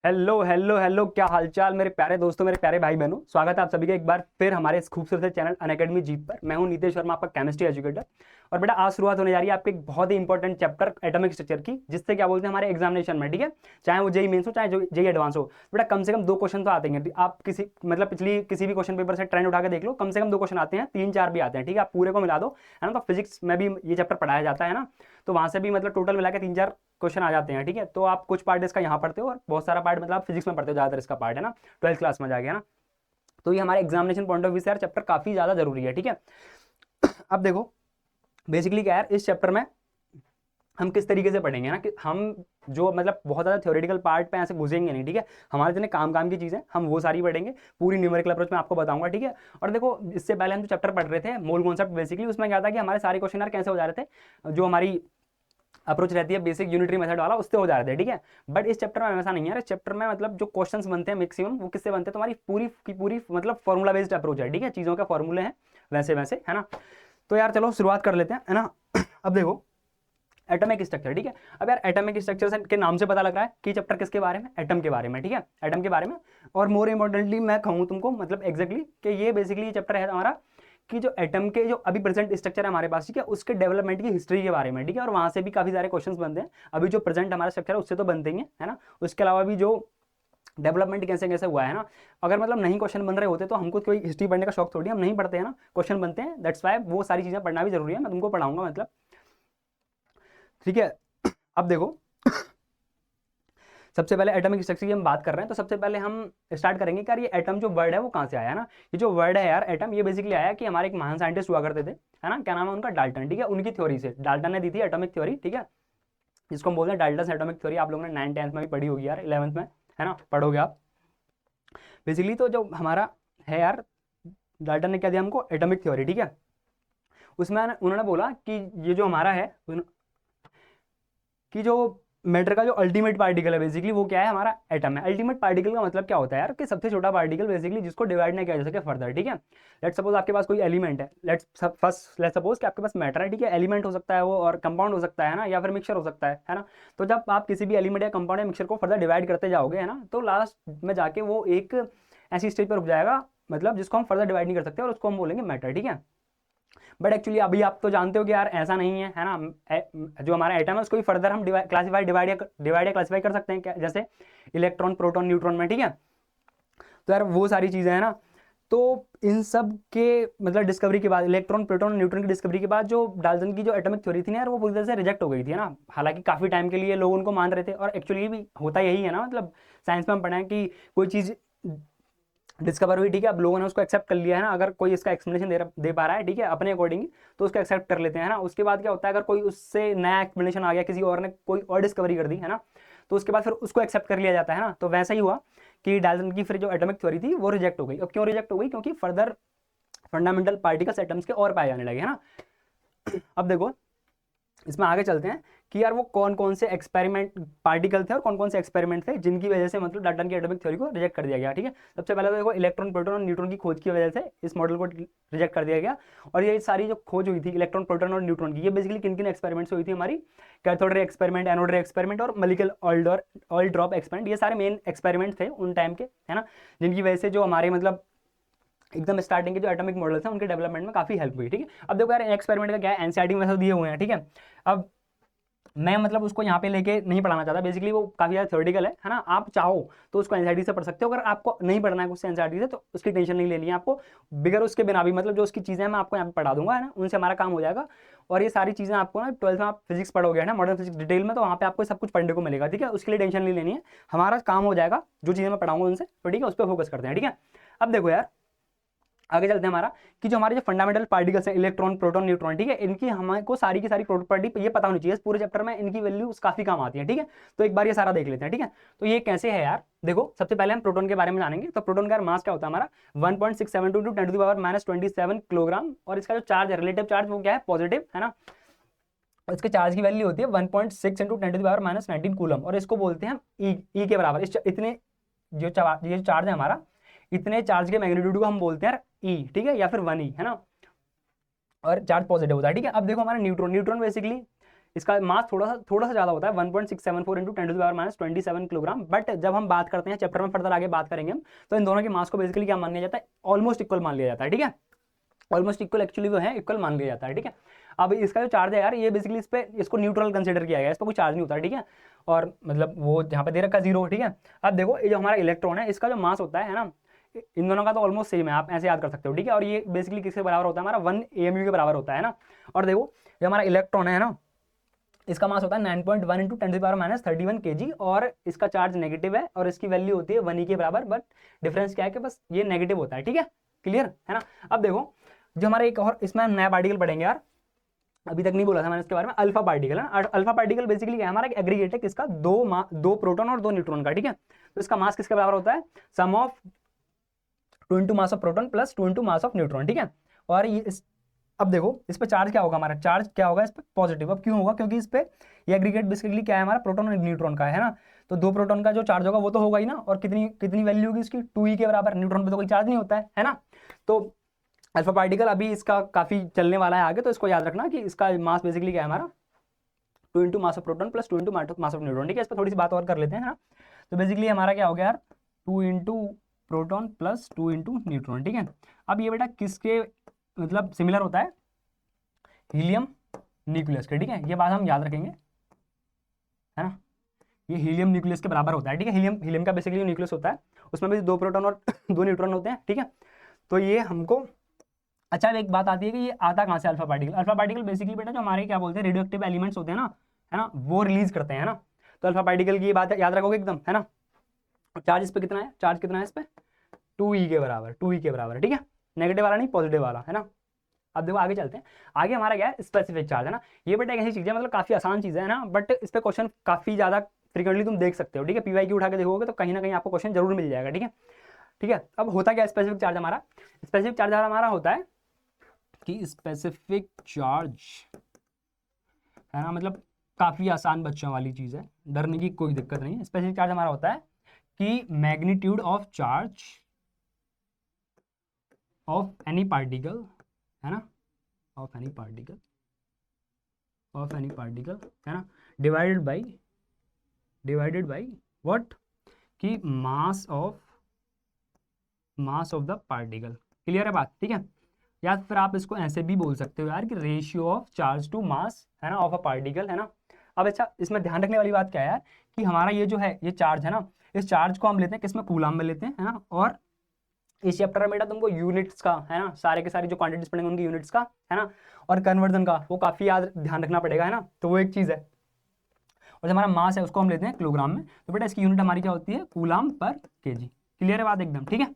Hello hello hello, क्या हालचाल मेरे प्यारे दोस्तों, मेरे प्यारे भाई बहनों। स्वागत है आप सभी का एक बार फिर हमारे इस खूबसूरत से चैनल अनअकैडमी जीत पर। मैं हूं नीतीश शर्मा, आपका केमिस्ट्री एजुकेटर। और बेटा आज शुरुआत होने जा रही है आपके एक बहुत ही इंपॉर्टेंट चैप्टर एटॉमिक स्ट्रक्चर की, जिससे क्या बोलते हैं हमारे एग्जामिनेशन में, ठीक है, चाहे वो जेई मेंस हो चाहे जेई एडवांस हो। बेटा कम से कम 2 क्वेश्चन तो आते हैं। आप किसी मतलब पिछली किसी भी क्वेश्चन पेपर से ट्रेंड उठा के देख लो, कम से कम 2 क्वेश्चन आते हैं, 3 4 भी आते हैं, ठीक है। आप पूरे को मिला दो, है ना। तो फिजिक्स में भी ये चैप्टर पढ़ाया जाता है ना, तो वहां से भी मतलब टोटल मिला के 3 4 क्वेश्चन आ जाते हैं, ठीक है। तो आप कुछ पार्ट इसका यहाँ पढ़ते हो और बहुत सारा पार्ट मतलब आप फिजिक्स में पढ़ते हो, ज्यादातर इसका पार्ट है ना, 12th क्लास में जाके, है ना। तो ये हमारे एग्जामिनेशन पॉइंट ऑफ व्यू से यार चैप्टर काफी ज्यादा जरूरी है, ठीक है। अब देखो बेसिकली क्या है यार, इस चैप्टर में हम किस तरीके से पढ़ेंगे ना, कि हम जो मतलब बहुत ज़्यादा थ्योरेटिकल पार्ट पे ऐसे घुसेंगे नहीं, ठीक है। हमारे जितने काम काम की चीज़ें हम वो सारी पढ़ेंगे, पूरी न्यूमेरिकल अप्रोच में आपको बताऊंगा, ठीक है। और देखो इससे पहले हम जो चैप्टर पढ़ रहे थे मोल कॉन्सेप्ट, बेसिकली उसमें क्या था कि हमारे सारे क्वेश्चन यार कैसे हो जा रहे थे, जो हमारी अप्रोच रहती है बेसिक यूनिटरी मेथड वाला, उससे हो जा रहे थे, ठीक है। बट इस चैप्टर में ऐसा नहीं है। इस चैप्टर में मतलब जो क्वेश्चंस बनते हैं मैक्सिमम वो किससे बनते हैं, तुम्हारी पूरी की पूरी मतलब फॉर्मूला बेस्ड अप्रोच है, ठीक है। चीज़ों के फॉर्मूले हैं वैसे वैसे, है ना। तो यार चलो शुरुआत कर लेते हैं, है ना। अब देखो एटॉमिक स्ट्रक्चर, ठीक है। अब यार एटॉमिक स्ट्रक्चर से के नाम से पता लग रहा है कि चैप्टर किसके बारे में, एटम के बारे में, ठीक है, एटम के बारे में। और मोर इंपॉर्टेंटली मैं कहूँ तुमको मतलब एग्जैक्टली कि ये बेसिकली ये चैप्टर है हमारा कि जो एटम के जो अभी प्रेजेंट स्ट्रक्चर है हमारे पास, ठीक है, उसके डेवलपमेंट की हिस्ट्री के बारे में, ठीक है। और वहां से भी काफी सारे क्वेश्चंस बनते हैं। अभी जो प्रेजेंट हमारा स्ट्रक्चर है उससे तो बनते ही है ना। उसके अलावा भी जो डेवलपमेंट कैसे कैसे हुआ है ना, अगर मतलब नहीं क्वेश्चन बन रहे होते तो हमको कोई हिस्ट्री पढ़ने का शौक थोड़ी, हम नहीं पढ़ते हैं ना, क्वेश्चन बनते हैं, दैट्स वाई वो सारी चीजें पढ़ना भी जरूरी है। मैं तुमको पढ़ाऊंगा मतलब, ठीक है। अब देखो सबसे पहले एटॉमिक स्ट्रक्चर की हम बात कर रहे हैं, तो सबसे पहले हम स्टार्ट करेंगे कि यार ये एटम जो वर्ड है वो कहाँ से आया है ना। ये जो वर्ड है यार एटम, ये बेसिकली आया कि हमारे एक महान साइंटिस्ट हुआ करते थे, है ना, क्या नाम है उनका, डाल्टन, ठीक है। उनकी थ्योरी से, डाल्टन ने दी थी एटॉमिक थ्योरी, ठीक है, जिसको हम बोलते हैं डाल्टन एटॉमिक थ्योरी। आप लोगों ने 9th 10th में भी पढ़ी होगी यार, 11th में, है ना, पढ़ोगे आप बेसिकली। तो जो हमारा है यार, डाल्टन ने क्या दिया हमको, एटॉमिक थ्योरी, ठीक है। उसमें उन्होंने बोला कि ये जो हमारा है कि जो मैटर का जो अल्टीमेट पार्टिकल है बेसिकली वो क्या है, हमारा एटम है। अल्टीमेट पार्टिकल का मतलब क्या होता है यार, कि सबसे छोटा पार्टिकल बेसिकली जिसको डिवाइड ना किया जा सके फर्दर, ठीक है। लेट्स सपोज आपके पास कोई एलिमेंट है, लेट्स सपोज कि आपके पास मैटर है, ठीक है। एलिमेंट हो सकता है वो, और कंपाउंड हो सकता है ना, या फिर मिक्सचर हो सकता है ना। तो जब आप किसी भी एलिमेंट या कंपाउंड या मिक्सचर को फर्दर डिवाइड करते जाओगे, है ना, तो लास्ट में जाके वो एक ऐसी स्टेज पर रुक जाएगा, मतलब जिसको हम फर्दर डिवाइड नहीं कर सकते, और उसको हम बोलेंगे मैटर, ठीक है। बट एक्चुअली अभी आप तो जानते हो कि यार ऐसा नहीं है ना। जो हमारा एटम है उसको भी फर्दर हम डिवाइड या क्लासीफाई कर सकते हैं क्या, जैसे इलेक्ट्रॉन प्रोटॉन न्यूट्रॉन में, ठीक है। तो यार वो सारी चीजें हैं ना। तो इन सब के मतलब डिस्कवरी के बाद, इलेक्ट्रॉन प्रोटॉन न्यूट्रॉन की डिस्कवरी के बाद, जो डाल्टन की जो एटॉमिक थ्योरी थी ना यार, वो पूरी तरह से रिजेक्ट हो गई थी, है ना। हालांकि काफी टाइम के लिए लोग उनको मान रहे थे, और एक्चुअली भी होता यही है ना, मतलब साइंस में हम पढ़े हैं कि कोई चीज डिस्कवर हुई, ठीक है, अब लोगों ने उसको एक्सेप्ट कर लिया है ना। अगर कोई इसका एक्सप्लेनेशन दे पा रहा है, ठीक है, अपने अकॉर्डिंग, तो उसको एक्सेप्ट कर लेते हैं ना। उसके बाद क्या होता है, अगर कोई उससे नया एक्सप्लेनेशन आ गया, किसी और ने कोई और डिस्कवरी कर दी, है ना, तो उसके बाद फिर उसको एक्सेप्ट कर लिया जाता है ना। तो वैसा ही हुआ कि डाल्टन की फिर जो एटॉमिक थ्योरी थी वो रिजेक्ट हो गई। अब क्यों रिजेक्ट हो गई, क्योंकि फर्दर फंडामेंटल पार्टिकल्स एटम्स के और पाए जाने लगे, है ना। अब देखो इसमें आगे चलते हैं कि यार वो कौन कौन से एक्सपेरिमेंट पार्टिकल थे और कौन कौन से एक्सपेरिमेंट थे जिनकी वजह से मतलब डाल्टन की एटॉमिक थ्योरी को रिजेक्ट कर दिया गया, ठीक है। सबसे पहले तो देखो इलेक्ट्रॉन प्रोटॉन और न्यूट्रॉन की खोज की वजह से इस मॉडल को रिजेक्ट कर दिया गया। और ये सारी जो खोज हुई थी इलेक्ट्रॉन प्रोटॉन और न्यूट्रॉन की, ये बेसिकली किन किन एक्सपेरिमेंट से हुई थी हमारी, कैथोड रे एक्सपेरिमेंट, एनोड रे एक्सपेरिमेंट और मॉलिक्यूलर ऑयल ड्रॉप एक्सपेरिमेंट। ये सारे मेन एक्सपेरिमेंट थे उन टाइम के, है ना, जिनकी वजह से जो हमारे मतलब एकदम स्टार्टिंग के जो एटॉमिक मॉडल्स हैं उनके डेवलपमेंट में काफी हेल्प हुई, ठीक है। अब देखो यार एक्सपेरिमेंट का क्या है, एनसीईआरटी में दिए हुए हैं, ठीक है। अब मैं मतलब उसको यहाँ पे लेके नहीं पढ़ाना चाहता, बेसिकली वो काफी ज्यादा थ्योरेटिकल है ना। आप चाहो तो उसको एनसीईआरटी से पढ़ सकते हो, अगर आपको नहीं पढ़ना है उससे एनसीईआरटी से तो उसकी टेंशन नहीं लेनी है आपको। बिगर उसके बिना भी मतलब जो उसकी चीजें मैं आपको यहाँ पे पढ़ा दूंगा, है ना, उनसे हमारा काम हो जाएगा। और ये सारी चीजें आपको ना 12th में आप फिजिक्स पढ़ोगे, है ना, मॉडर्न फिजिक्स डिटेल में, तो वहाँ पे आपको सब कुछ पढ़ने को मिलेगा, ठीक है। उसके लिए टेंशन नहीं लेनी है, हमारा काम हो जाएगा जो चीजें मैं पढ़ाऊंगा उनसे, तो ठीक है, उस पर फोकस करते हैं, ठीक है। अब देखो यार आगे चलते हैं हमारा कि जो हमारे जो फंडामेंटल पार्टिकल्स हैं इलेक्ट्रॉन प्रोटॉन न्यूट्रॉन, ठीक है, इनकी हमको सारी की सारी प्रॉपर्टी ये पता होनी चाहिए। पूरे चैप्टर में इनकी वैल्यूज काफी काम आती है, ठीक है। तो एक बार ये सारा देख लेते हैं, ठीक है। तो ये कैसे है यार, देखो सबसे पहले हम प्रोटॉन के बारे में जानेंगे। तो प्रोटॉन का मास क्या होता है हमारा, 1.672 × 10⁻⁻27 किलोग्राम। और इसका जो चार्ज है, रिलेटिव चार्ज, वो क्या है, पॉजिटिव, है ना। और इसके चार्ज की वैल्यू होती है 1.6 × 10⁻⁻19 कूलम, और इसको बोलते हैं हम ई के बराबर। इतने जो चार्ज है हमारा, इतने चार्ज के मैग्नीट्यूड को हम बोलते हैं ई, ठीक है, या फिर 1 ई, है ना। और चार्ज पॉजिटिव होता है, ठीक है। अब देखो हमारा न्यूट्रॉन, न्यूट्रॉन बेसिकली इसका मास थोड़ा सा ज़्यादा होता है 1.674 इंटू 10⁻⁻27 किलोग्राम। बट जब हम बात करते हैं चैप्टर में फर्दर आगे बात करेंगे हम, तो इन दोनों के मास को बेसिकली क्या मान लिया जाता है, ऑलमोस्ट इक्वल मान लिया जाता है। ठीक है, ऑलमोस्ट इक्वल एक्चुअली वो है इक्वल मान लिया जाता है। ठीक है, अब इसका जो चार्ज है यार ये बेसिकली इस पे इसको न्यूट्रल कंसीडर किया गया है, इस पर कोई चार्ज नहीं होता है। ठीक है, और मतलब वो यहाँ पे दे रखा 0। ठीक है, अब देखो ये जो हमारा इलेक्ट्रॉन है इसका जो मास होता है ना, इन दोनों का तो ऑलमोस्ट सेम है, आप ऐसे याद कर सकते हो। ठीक है, और ये बेसिकली किसके बराबर होता है, हमारा 1 AMU के बराबर होता है ना। और देखो जो हमारा इलेक्ट्रॉन है ना, इसका मास होता है 9.1 इंटू 10⁻31 kg, और इसका चार्ज नेगेटिव है और इसकी वैल्यू होती है 1 के बराबर। बट डिफरेंस क्या है कि बस ये नेगेटिव होता है। ठीक है, क्लियर है ना। अब देखो जो हमारा एक और इसमें नया पार्टिकल पढ़ेंगे यार, अभी तक नहीं बोला था मैंने इसके बारे में, अल्फा पार्टिकल है ना। अल्फा पार्टिकल बेसिकली क्या है, हमारा एक एग्रीगेट है किसका, दो प्रोटॉन और 2 न्यूट्रॉन का। ठीक है, तो इसका मास किसके बराबर होता है, sum of 2 into mass of proton plus 2 into mass of neutron. ठीक है, और ये अब देखो इस पे चार्ज क्या होगा, हमारा चार्ज क्या होगा इस पे, पॉजिटिव। अब क्यों होगा, क्योंकि इस पे ये एग्रीगेट बेसिकली क्या है, हमारा प्रोटॉन और न्यूट्रॉन का है ना। तो 2 प्रोटॉन का जो चार्ज होगा वो तो होगा ही ना, और कितनी कितनी वैल्यू होगी इसकी, 2e के बराबर। न्यूट्रॉन पे तो कोई चार्ज नहीं होता है ना। तो अल्फा पार्टिकल अभी इसका काफी चलने वाला है आगे, तो इसको याद रखना कि इसका मास बेसिकली क्या है हमारा, 2 into mass of proton plus 2 into mass of neutron. ठीक है, इस पर थोड़ी सी बात और कर लेते हैं ना। तो बेसिकली हमारा क्या हो गया यार, 2 into proton plus 2 into neutron. ठीक है, अब ये बेटा किसके मतलब सिमिलर होता है, हीलियम न्यूक्लियस के। ठीक है, ये बात हम याद रखेंगे है ना, ये हीलियम न्यूक्लियस के बराबर होता है। ठीक है, हीलियम का बेसिकली न्यूक्लियस होता है, उसमें भी 2 प्रोटॉन और 2 न्यूट्रॉन होते हैं। ठीक है, तो ये हमको अच्छा एक बात आती है कि ये आता कहाँ से alpha particle. Alpha particle basically बेटा जो हमारे क्या बोलते हैं रेडियो एक्टिव एलिमेंट्स होते हैं ना, है ना, वो रिलीज करते हैं ना। तो अल्फा पार्टिकल की ये बात याद रखोगे एकदम, है ना। चार्ज इस पे कितना है, चार्ज कितना है इस पे, 2e के बराबर, 2e के बराबर। ठीक है, नेगेटिव वाला नहीं पॉजिटिव वाला, है ना। अब देखो आगे चलते हैं, आगे हमारा क्या है, स्पेसिफिक चार्ज, है ना। ये बेटा एक ऐसी चीज़ है मतलब काफ़ी आसान चीज़ है ना, बट इस पर क्वेश्चन काफ़ी ज़्यादा फ्रिक्वेंटली तुम देख सकते हो। ठीक है, PYQ उठा के देखोगे तो कहीं ना कहीं आपको क्वेश्चन जरूर मिल जाएगा। ठीक है, ठीक है। अब होता क्या स्पेसिफिक चार्ज हमारा, स्पेसिफिक चार्ज हमारा होता है कि स्पेसिफिक चार्ज है ना, मतलब काफ़ी आसान बच्चों वाली चीज़ है, डरने की कोई दिक्कत नहीं है। स्पेसिफिक चार्ज हमारा होता है कि magnitude of charge of any particle, है ना, ऑफ एनी पार्टिकल है ना, डिवाइडेड बाई व्हाट, कि mass of the particle. Clear है बात, ठीक है। या फिर आप इसको ऐसे भी बोल सकते हो यार कि ratio of charge to mass, है ना, ऑफ अ पार्टिकल, है ना। अब अच्छा इसमें ध्यान रखने वाली बात क्या है यार, कि हमारा ये जो है ये चार्ज है ना, इस चार्ज को हम लेते हैं किसमें, कूलाम में लेते हैं, है ना। और इस चैप्टर में बेटा तुमको यूनिट्स का, है ना, सारे के सारे जो क्वांटिटीज पढ़ेंगे उनकी यूनिट्स का, है ना, और कन्वर्जन का वो काफ़ी याद ध्यान रखना पड़ेगा, है ना। तो वो एक चीज़ है। और जो हमारा मास है उसको हम लेते हैं किलोग्राम में, तो बेटा इसकी यूनिट हमारी क्या होती है, कूलाम पर केजी। क्लियर है बात एकदम, ठीक है।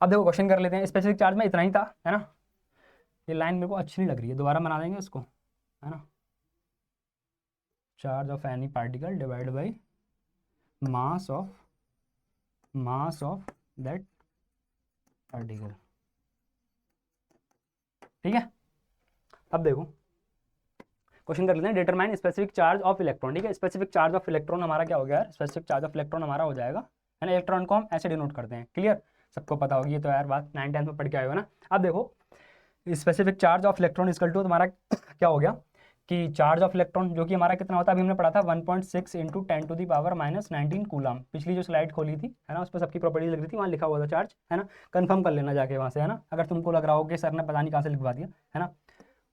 अब देखो क्वेश्चन कर लेते हैं, स्पेसिफिक चार्ज में इतना ही था, है ना। ये लाइन मेरे को अच्छी नहीं लग रही है, दोबारा बना देंगे इसको, है ना। Charge of any particle divide by mass of that particle, ठीक है। अब देखो क्वेश्चन कर लेते हैं, determine specific charge of electron. ठीक है, स्पेसिफिक चार्ज ऑफ इलेक्ट्रॉन हमारा क्या हो गया, स्पेसिफिक चार्ज ऑफ इलेक्ट्रॉन हमारा हो जाएगा, है ना। इलेक्ट्रॉन को हम ऐसे डिनोट करते हैं, क्लियर, सबको पता होगी ये तो यार बात 9th-10th में पढ़ के आए हो ना। अब देखो specific charge of electron equal to तुम्हारा क्या हो गया, कि चार्ज ऑफ इलेक्ट्रॉन जो कि हमारा कितना होता है, अभी हमने पढ़ा था 1.6 इंटू 10⁻⁻19 कूलाम, पिछली जो स्लाइड खोली थी, है ना, उस पर सबकी प्रॉपर्टीज लिख रही थी, वहाँ लिखा हुआ था चार्ज, है ना। कंफर्म कर लेना जाके वहाँ से, है ना, अगर तुमको लग रहा हो कि सर ने पता नहीं कहाँ से लिखवा दिया, है ना।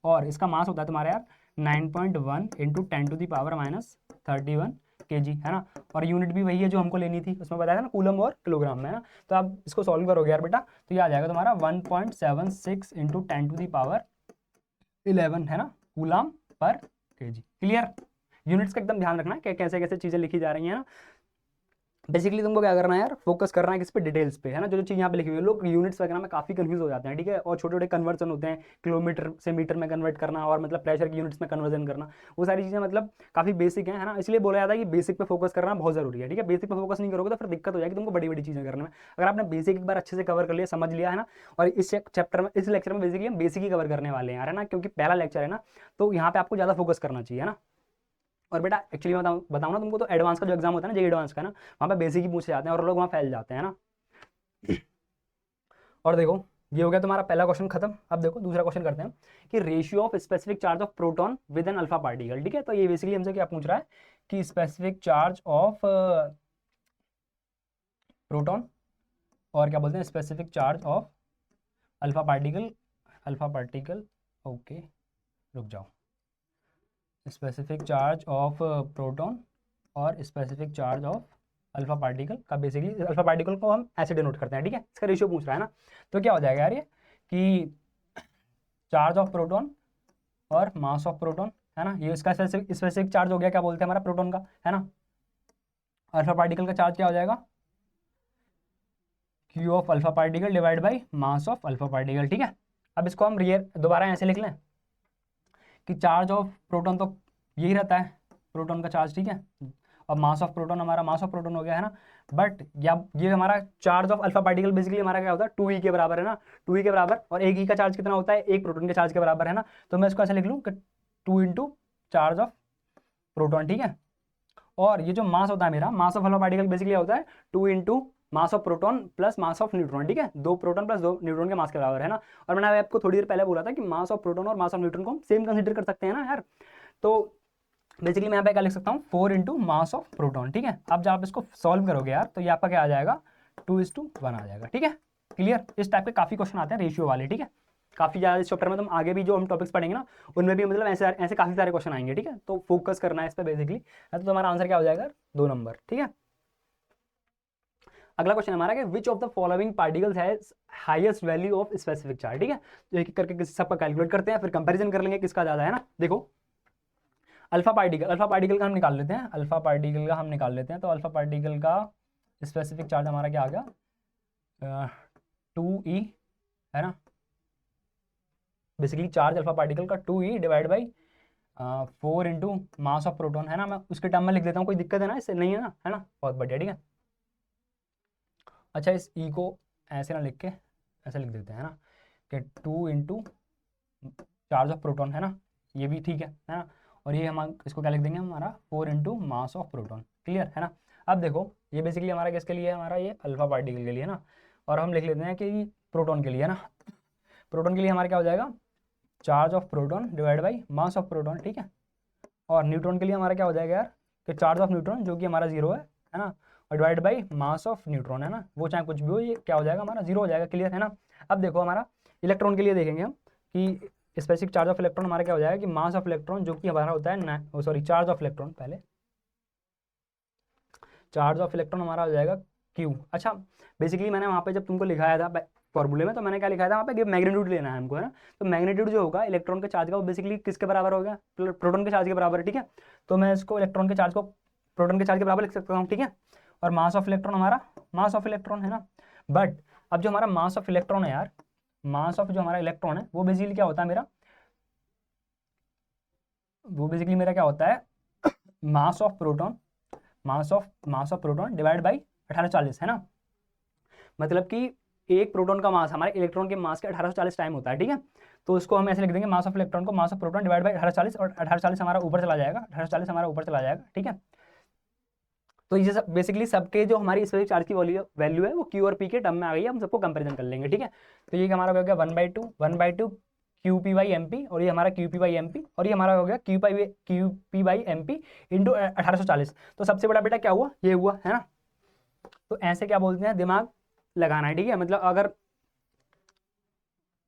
और इसका मास होता है तुम्हारा यार 9.1 इंटू 10⁻31 kg, है ना। और यूनिट भी वही है जो हमको लेनी थी, उसमें बताया था ना कूलम और किलोग्राम में, है ना। तो आप इसको सॉल्व करोगे यार बेटा, तो ये आ जाएगा तुम्हारा 1.76 इंटू 10⁻11, है ना, coulomb per KG. Clear, units का एकदम ध्यान रखना है कि कैसे कैसे चीज़ें लिखी जा रही हैं ना। बेसिकली तुमको क्या करना है यार, फोकस करना है किस पे, डिटेल्स पे, है ना। जो जो चीज़ यहाँ पे लिखी हुई है, लोग यूनिट्स वगैरह में काफ़ी कंफ्यूज हो जाते हैं, ठीक है। और छोटे छोटे कन्वर्जन होते हैं, किलोमीटर से मीटर में कन्वर्ट करना, और मतलब प्रेशर की यूनिट्स में कन्वर्जन करना, वो सारी चीज़ें मतलब काफ़ी बेसिक है ना। इसलिए बोला जाता है कि बेसिक पे फोकस करना बहुत जरूरी है, ठीक है। बेसिक पे फोकस नहीं करोगे तो फिर दिक्कत हो जाएगी तुमको बड़ी बड़ी चीज़ें करने में। अगर आपने बेसिक एक बार अच्छे से कवर कर लिया, समझ लिया, है ना। और इस चैप्टर में, इस लेक्चर में बेसिकली हम बेसिक ही कवर करने वाले हैं, है ना, क्योंकि पहला लेक्चर है ना, तो यहाँ पे आपको ज़्यादा फोकस करना चाहिए, है ना। और बेटा एक्चुअली मैं बताऊँ ना तुमको, तो एडवांस का जो एग्जाम होता है ना, जेईई एडवांस का ना, वहाँ पे बेसिक ही पूछे जाते हैं और लोग वहाँ फैल जाते हैं ना। और देखो ये हो गया तुम्हारा पहला क्वेश्चन खत्म। अब देखो दूसरा क्वेश्चन करते हैं कि ratio of specific charge of proton with an alpha particle. ठीक है, तो ये बेसिकली हमसे क्या पूछ रहा है कि स्पेसिफिक चार्ज ऑफ प्रोटॉन और क्या बोलते हैं specific charge of alpha particle. Alpha particle, okay रुक जाओ, स्पेसिफिक चार्ज ऑफ प्रोटॉन और specific charge of alpha particle का, बेसिकली अल्फा पार्टिकल को हम ऐसे डिनोट करते हैं। ठीक है, इसका रेशियो पूछ रहा है ना, तो क्या हो जाएगा यार ये कि चार्ज ऑफ प्रोटॉन और मास ऑफ प्रोटॉन है ना, ये इसका स्पेसिफिक चार्ज हो गया, क्या बोलते हैं हमारा प्रोटॉन का, है ना। अल्फा पार्टिकल का चार्ज क्या हो जाएगा, Q of alpha particle divide by mass of alpha particle. ठीक है, अब इसको हम रियल दोबारा ऐसे लिख लें कि चार्ज ऑफ प्रोटॉन तो यही रहता है, प्रोटॉन का चार्ज। ठीक है, और मास ऑफ प्रोटॉन हमारा मास ऑफ प्रोटॉन हो गया है ना, बट या ये हमारा charge of alpha particle basically हमारा क्या होता है 2e के बराबर है ना, 2e के बराबर, और एक e का चार्ज कितना होता है, एक प्रोटॉन के चार्ज के बराबर है ना। तो मैं इसको ऐसे लिख लूँ कि 2 इंटू चार्ज ऑफ प्रोटॉन। ठीक है, और ये जो मास होता है मेरा, mass of alpha particle basically होता है 2 into mass of proton plus mass of neutron. ठीक है, 2 प्रोटॉन प्लस 2 न्यूट्रॉन के मास के बराबर है ना। और मैंने आपको थोड़ी देर पहले बोला था कि मास ऑफ प्रोटॉन और मास ऑफ न्यूट्रॉन को हम सेम कंसिडर कर सकते हैं ना यार। तो बेसिकली मैं यहाँ पे क्या लिख सकता हूँ 4 इंटू मास ऑफ प्रोटॉन। ठीक है, अब जब आप इसको सॉल्व करोगे यार तो ये आपका क्या आ जाएगा 2:1 आ जाएगा। ठीक है, क्लियर। इस टाइप के काफी क्वेश्चन आते हैं रेशियो वाले। ठीक है, काफी ज़्यादा इस चैप्टर में तुम आगे भी जो हम टॉपिक्स पढ़ेंगे ना उनमें भी मतलब ऐसे ऐसे काफी सारे क्वेश्चन आएंगे। ठीक है, तो फोकस करना है इस पर बेसिकली, तो तुम्हारा आंसर क्या हो जाएगा 2 नंबर। ठीक है, अगला क्वेश्चन हमारा कि which of the following particles has highest value of specific charge. ठीक है, तो एक एक करके किसी सबका कैलकुलेट करते हैं, फिर कंपैरिजन कर लेंगे किसका ज्यादा है ना। देखो अल्फा पार्टिकल का हम निकाल लेते हैं, अल्फा पार्टिकल का हम निकाल लेते हैं। तो अल्फा पार्टिकल का स्पेसिफिक चार्ज हमारा क्या आ गया 2e, है ना। बेसिकली चार्ज अल्फा पार्टिकल का 2e divide by 4 into mass of proton, है ना। मैं उसके टर्म में लिख देता हूँ, कोई दिक्कत है ना इससे, नहीं है ना, है ना, बहुत बढ़िया। ठीक है, अच्छा इस ई को ऐसे ना लिख के ऐसे लिख देते हैं ना कि 2 इंटू चार्ज ऑफ प्रोटॉन, है ना, ये भी ठीक है ना। और ये हम इसको क्या लिख देंगे हमारा 4 into mass of proton, clear है ना। अब देखो ये बेसिकली हमारा किसके लिए है, हमारा ये अल्फा पार्टिकल के लिए है ना। और हम लिख लेते हैं कि प्रोटॉन के लिए है ना, प्रोटॉन के लिए हमारा क्या हो जाएगा charge of proton divide by mass of proton. ठीक है, और न्यूट्रॉन के लिए हमारा क्या हो जाएगा यार कि चार्ज ऑफ न्यूट्रॉन जो कि हमारा 0 है ना, और divide by mass of neutron, है ना, वो चाहे कुछ भी हो ये क्या हो जाएगा हमारा 0 हो जाएगा, क्लियर है ना। अब देखो हमारा इलेक्ट्रॉन के लिए देखेंगे हम कि स्पेसिफिक चार्ज ऑफ इलेक्ट्रॉन हमारा क्या हो जाएगा कि मास ऑफ इलेक्ट्रॉन जो कि हमारा होता है सॉरी चार्ज ऑफ इलेक्ट्रॉन, पहले चार्ज ऑफ इलेक्ट्रॉन हमारा हो जाएगा क्यू। अच्छा बेसिकली मैंने वहाँ पे जब तुमको लिखाया था फॉर्मूले में, तो मैंने क्या लिखा था वहाँ पे मैग्नीट्यूड लेना है हमको, है ना। तो मैग्नीट्यूड जो होगा इलेक्ट्रॉन के चार्ज का वो बेसिकली किसके बराबर होगा प्रोटॉन के चार्ज के बराबर। ठीक है, तो मैं इसको इलेक्ट्रॉन के चार्ज को प्रोटॉन के चार्ज के बराबर लिख सकता हूँ। ठीक है, और मास ऑफ इलेक्ट्रॉन हमारा मास ऑफ इलेक्ट्रॉन, है ना। बट अब जो हमारा मास ऑफ इलेक्ट्रॉन है यार, मास ऑफ जो हमारा इलेक्ट्रॉन है वो बेसिकली क्या होता है मेरा, वो बेसिकली मेरा क्या होता है मास of proton, mass of proton divide by 1840, है ना। मतलब कि एक प्रोटॉन का मास हमारे इलेक्ट्रॉन के मास के 1840 टाइम होता है। ठीक है, तो इसको हम ऐसे लिख देंगे मास ऑफ इलेक्ट्रॉन को मास ऑफ प्रोटॉन डिवाइड बाई 1840, और 1840 हमारा ऊपर चला जाएगा, 1840 हमारा ऊपर चला जाएगा। ठीक है, तो ये सब बेसिकली सबके जो हमारी स्पेसिफिक चार्ज की वैल्यू है वो क्यू और पी के टर्म में आ गई है, हम सबको कंपेरिजन कर लेंगे। ठीक है, तो ये हमारा हो गया 1/2 Q P by M P, और ये हमारा Q P by M P, और ये हमारा हो गया Q P by M P into 1840। तो सबसे बड़ा बेटा क्या हुआ, ये हुआ, है ना। तो ऐसे क्या बोलते हैं दिमाग लगाना है। ठीक है, मतलब अगर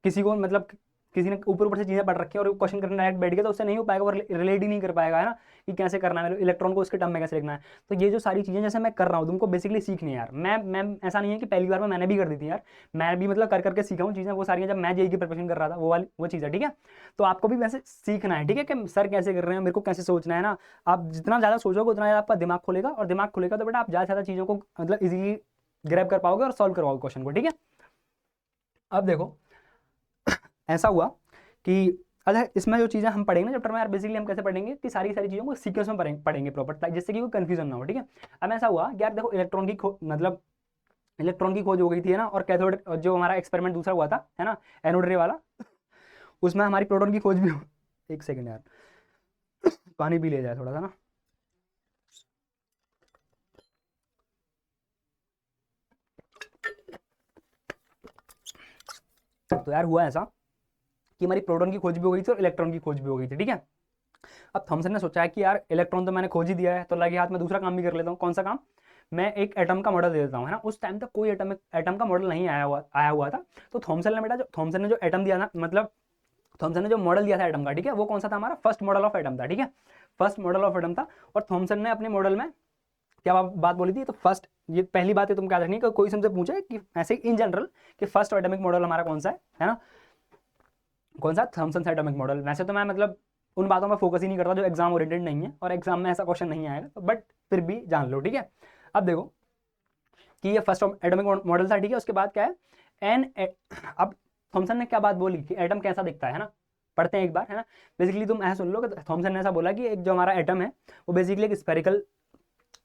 किसी को मतलब किसी ने ऊपर ऊपर से चीजें पढ़ रखी है और क्वेश्चन करने डायरेक्ट बैठ गया तो उससे नहीं हो पाएगा, वो रिलेट ही नहीं कर पाएगा, है ना, कि कैसे करना है इलेक्ट्रॉन को उसके टर्म में कैसे लिखना है। तो ये जो सारी चीजें जैसे मैं कर रहा हूँ तुमको बेसिकली सीखनी है यार। मैं ऐसा नहीं है कि पहली बार में मैंने भी कर दी थी यार, मैं भी मतलब कर करके सीखा हूँ चीजें वो सारी, जब मैं जेई की प्रिपरेशन कर रहा था वो चीज़ है। ठीक है, तो आपको भी वैसे सीखना है। ठीक है, कि सर कैसे कर रहे हैं, मेरे को कैसे सोचना है ना। आप जितना ज्यादा सोचोगे उतना ज्यादा आपका दिमाग खुलेगा, और दिमाग खुलेगा तो बेटा आप ज्यादा ज्यादा चीजों को मतलब इजीली ग्रैब कर पाओगे और सॉल्व करवाओगे क्वेश्चन को। ठीक है, अब देखो ऐसा हुआ कि अच्छा इसमें जो चीज़ें हम पढ़ेंगे ना चैप्टर में यार, बेसिकली हम कैसे पढ़ेंगे कि सारी सारी चीज़ों को सीक्वेंस में पढ़ेंगे प्रॉपर, जिससे कि कोई कंफ्यूजन ना हो। ठीक है, अब ऐसा हुआ कि यार देखो इलेक्ट्रॉन की मतलब इलेक्ट्रॉन की खोज हो गई थी, है ना, और कैथोड जो हमारा एक्सपेरिमेंट दूसरा हुआ था, है ना, एनोड रे वाला, उसमें हमारी प्रोटॉन की खोज भी एक सेकेंड यार पानी पी ले जाए थोड़ा सा ना। तो यार हुआ ऐसा कि हमारी प्रोटॉन की खोज भी हो गई थी और इलेक्ट्रॉन की खोज भी हो गई थी, ठीक है। अब थॉमसन ने सोचा है कि यार इलेक्ट्रॉन तो मैंने खोज ही दिया है, तो लगे हाथ में दूसरा काम भी कर लेता हूँ। कौन सा काम? मैं एक एटम का मॉडल दे देता हूँ, है ना। उस टाइम तक कोई एटम का मॉडल नहीं आया हुआ था। तो थॉमसन ने जो एटम दिया ना, मतलब थॉमसन ने जो मॉडल दिया था एटम का, ठीक है, वो कौन सा था? हमारा फर्स्ट मॉडल ऑफ एटम था, ठीक है, फर्स्ट मॉडल ऑफ एटम था। और थॉमसन ने अपने मॉडल में क्या बात बोली थी? तो फर्स्ट, ये पहली बात है तुम क्या रखनी है, कोई तुमसे पूछे कि ऐसे इन जनरल कि फर्स्ट एटॉमिक मॉडल हमारा कौन सा है ना, कौन सा? Thomson atomic model. वैसे तो मैं मतलब उन बातों में फोकस ही नहीं करता जो एग्जाम ओरिएंटेड नहीं है, और एग्जाम में ऐसा क्वेश्चन नहीं आएगा, तो बट फिर भी जान लो, ठीक है। अब देखो कि ये फर्स्ट एटॉमिक मॉडल था, ठीक है। उसके बाद क्या है? अब थॉमसन ने क्या बात बोली कि एटम कैसा दिखता है ना, पढ़ते हैं एक बार, है ना। बेसिकली तुम ऐसा सुन लो कि थॉमसन ने ऐसा बोला कि एक जो हमारा एटम है वो बेसिकली एक स्फेरिकल,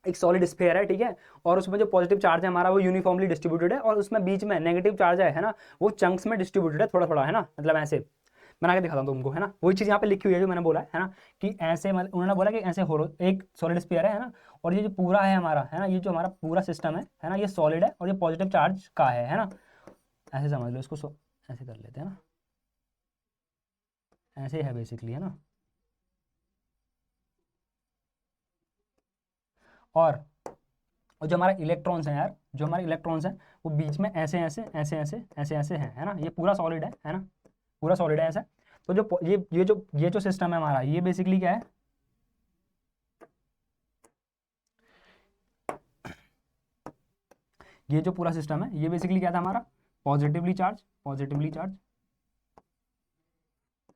एक सॉलिड स्फीयर है, ठीक है। और उसमें जो पॉजिटिव चार्ज है हमारा वो यूनिफॉर्मली डिस्ट्रीब्यूटेड है, और उसमें बीच में नेगेटिव चार्ज है ना, वो चंक्स में डिस्ट्रीब्यूटेड है, थोड़ा थोड़ा, है ना। मतलब ऐसे बना के दिखाता हूँ तुमको, है ना। वही चीज़ यहाँ पे लिखी हुई है जो मैंने बोला है ना, कि ऐसे मतलब उन्होंने बोला कि ऐसे हो एक सॉलिड स्फीयर है ना, और ये जो पूरा है हमारा, है ना, ये जो हमारा पूरा सिस्टम है ना, ये सॉलिड है और ये पॉजिटिव चार्ज का है ना। ऐसे समझ लो इसको, ऐसे कर लेते हैं ना, ऐसे है बेसिकली, है ना। और जो हमारा इलेक्ट्रॉन्स हैं यार, जो हमारे इलेक्ट्रॉन्स हैं वो बीच में ऐसे ऐसे ऐसे ऐसे ऐसे ऐसे हैं, है ना। ये पूरा सॉलिड है ना, पूरा सॉलिड है ऐसा। तो जो ये जो सिस्टम है हमारा, ये बेसिकली क्या है? ये जो पूरा सिस्टम है ये बेसिकली क्या था हमारा? पॉजिटिवली चार्ज,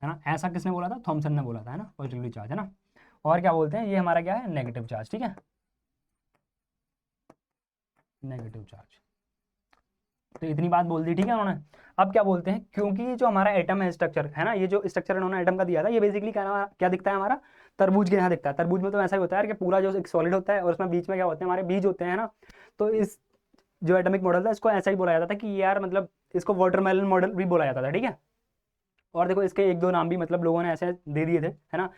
है ना। ऐसा किसने बोला था? थॉमसन ने बोला था, है ना, पॉजिटिवली चार्ज, है ना। और क्या बोलते हैं, ये हमारा क्या है? नेगेटिव चार्ज, ठीक है, नेगेटिव चार्ज। तो इतनी बात बोल दी, ठीक है उन्होंने। अब क्या बोलते हैं, क्योंकि ये जो हमारा एटम है, स्ट्रक्चर है ना, ये जो स्ट्रक्चर इन्होंने एटम का दिया था, ये बेसिकली क्या क्या दिखता है हमारा? तरबूज के यहाँ दिखता है। तरबूज में तो ऐसा ही होता है कि पूरा जो एक सॉलिड होता है और उसमें बीच में क्या होते हैं? हमारे बीज होते हैं ना। तो इस जो एटॉमिक मॉडल था इसको ऐसा ही बोला जाता था कि यार मतलब इसको वाटरमेलन मॉडल भी बोला जाता था, ठीक है। और देखो इसके एक दो नाम भी मतलब लोगों ने ऐसे दे दिए थे, है ना।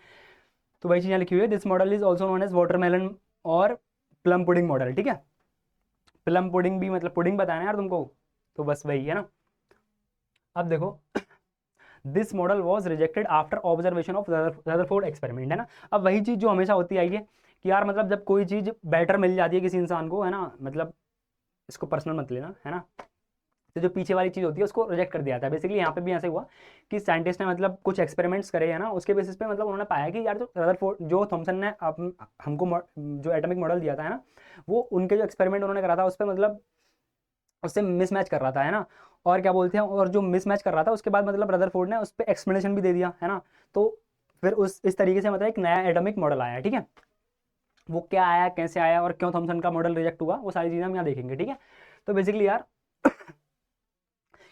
तो वही चीज़ लिखी हुई है, this model is also known as watermelon और प्लम पुडिंग मॉडल, ठीक है। प्लम पुडिंग भी मतलब पुडिंग बताना यार तुमको, तो बस वही है ना। अब देखो this model was rejected after observation of Rutherford experiment, है ना। अब वही चीज़ जो हमेशा होती आई है कि यार मतलब जब कोई चीज़ बेटर मिल जाती है किसी इंसान को, है ना, मतलब इसको पर्सनल मत लेना, है ना। तो जो पीछे वाली चीज़ होती है उसको रिजेक्ट कर दिया जाता है। बेसिकली यहाँ पे भी ऐसे हुआ कि साइंटिस्ट ने मतलब कुछ एक्सपेरिमेंट्स करे, है ना, उसके बेसिस पे मतलब उन्होंने पाया कि यार जो रदरफोर्ड, जो थॉमसन ने हमको जो एटॉमिक मॉडल दिया था, है ना, वो उनके जो एक्सपेरिमेंट उन्होंने करा था उस पर मतलब उससे मिसमैच कर रहा था, है ना। और क्या बोलते हैं, और जो मिसमैच कर रहा था उसके बाद मतलब रदरफोर्ड ने उस पर एक्सप्लेनेशन भी दे दिया, है ना। तो फिर उस इस तरीके से मतलब एक नया एटॉमिक मॉडल आया, ठीक है। वो क्या आया, कैसे आया और क्यों थॉमसन का मॉडल रिजेक्ट हुआ, वो सारी चीज़ें हम यहाँ देखेंगे, ठीक है। तो बेसिकली यार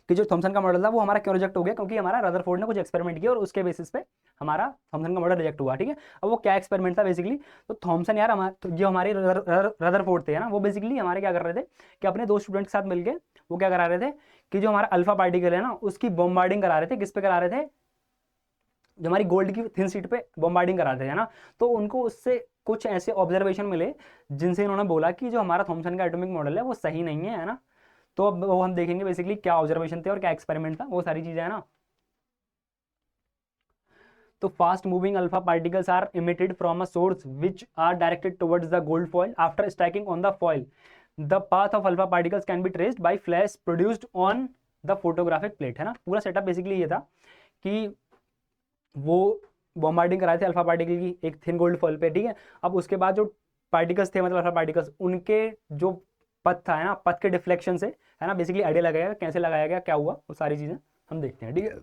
कि जो थॉमसन का मॉडल था वो हमारा क्यों रिजेक्ट हो गया? क्योंकि हमारा रदरफोर्ड ने कुछ एक्सपेरिमेंट किया और उसके बेसिस पे हमारा थॉमसन का मॉडल रिजेक्ट हुआ, ठीक है। अब वो क्या एक्सपेरिमेंट था बेसिकली? तो थॉमसन यार तो जो हमारे रदरफोर्ड थे, है ना, वो बेसिकली हमारे क्या कर रहे थे कि अपने दो स्टूडेंट के साथ मिलकर वो क्या करा रहे थे कि जो हमारा अल्फा पार्टिकल है ना उसकी बॉम्बार्डिंग करा रहे थे। किस पे करा रहे थे? जो हमारी गोल्ड की थिन शीट पे बॉम्बार्डिंग करा रहे थे, है ना। तो उनको उससे कुछ ऐसे ऑब्जर्वेशन मिले जिनसे इन्होंने बोला कि जो हमारा थॉमसन का एटॉमिक मॉडल है वो सही नहीं है ना। तो अब वो हम देखेंगे बेसिकली क्या ऑब्जर्वेशन थे और क्या एक्सपेरिमेंट था, वो सारी चीजें है ना। तो fast moving alpha particles are emitted from a source which are directed towards the gold foil after striking on the foil the path of alpha particles can be traced by flash produced on the photographic plate, है ना। पूरा setup basically ये था कि वो bombarding कराए थे alpha particle की एक थिन गोल्ड फॉइल पे, ठीक है। अब उसके बाद जो पार्टिकल्स थे मतलब अल्फा पार्टिकल्स, उनके जो पथ था, है ना, पथ के डिफ्लेक्शन से, है ना, बेसिकली आइडिया लगाया गया, कैसे लगाया गया, क्या हुआ, वो सारी चीजें हम देखते हैं, ठीक है।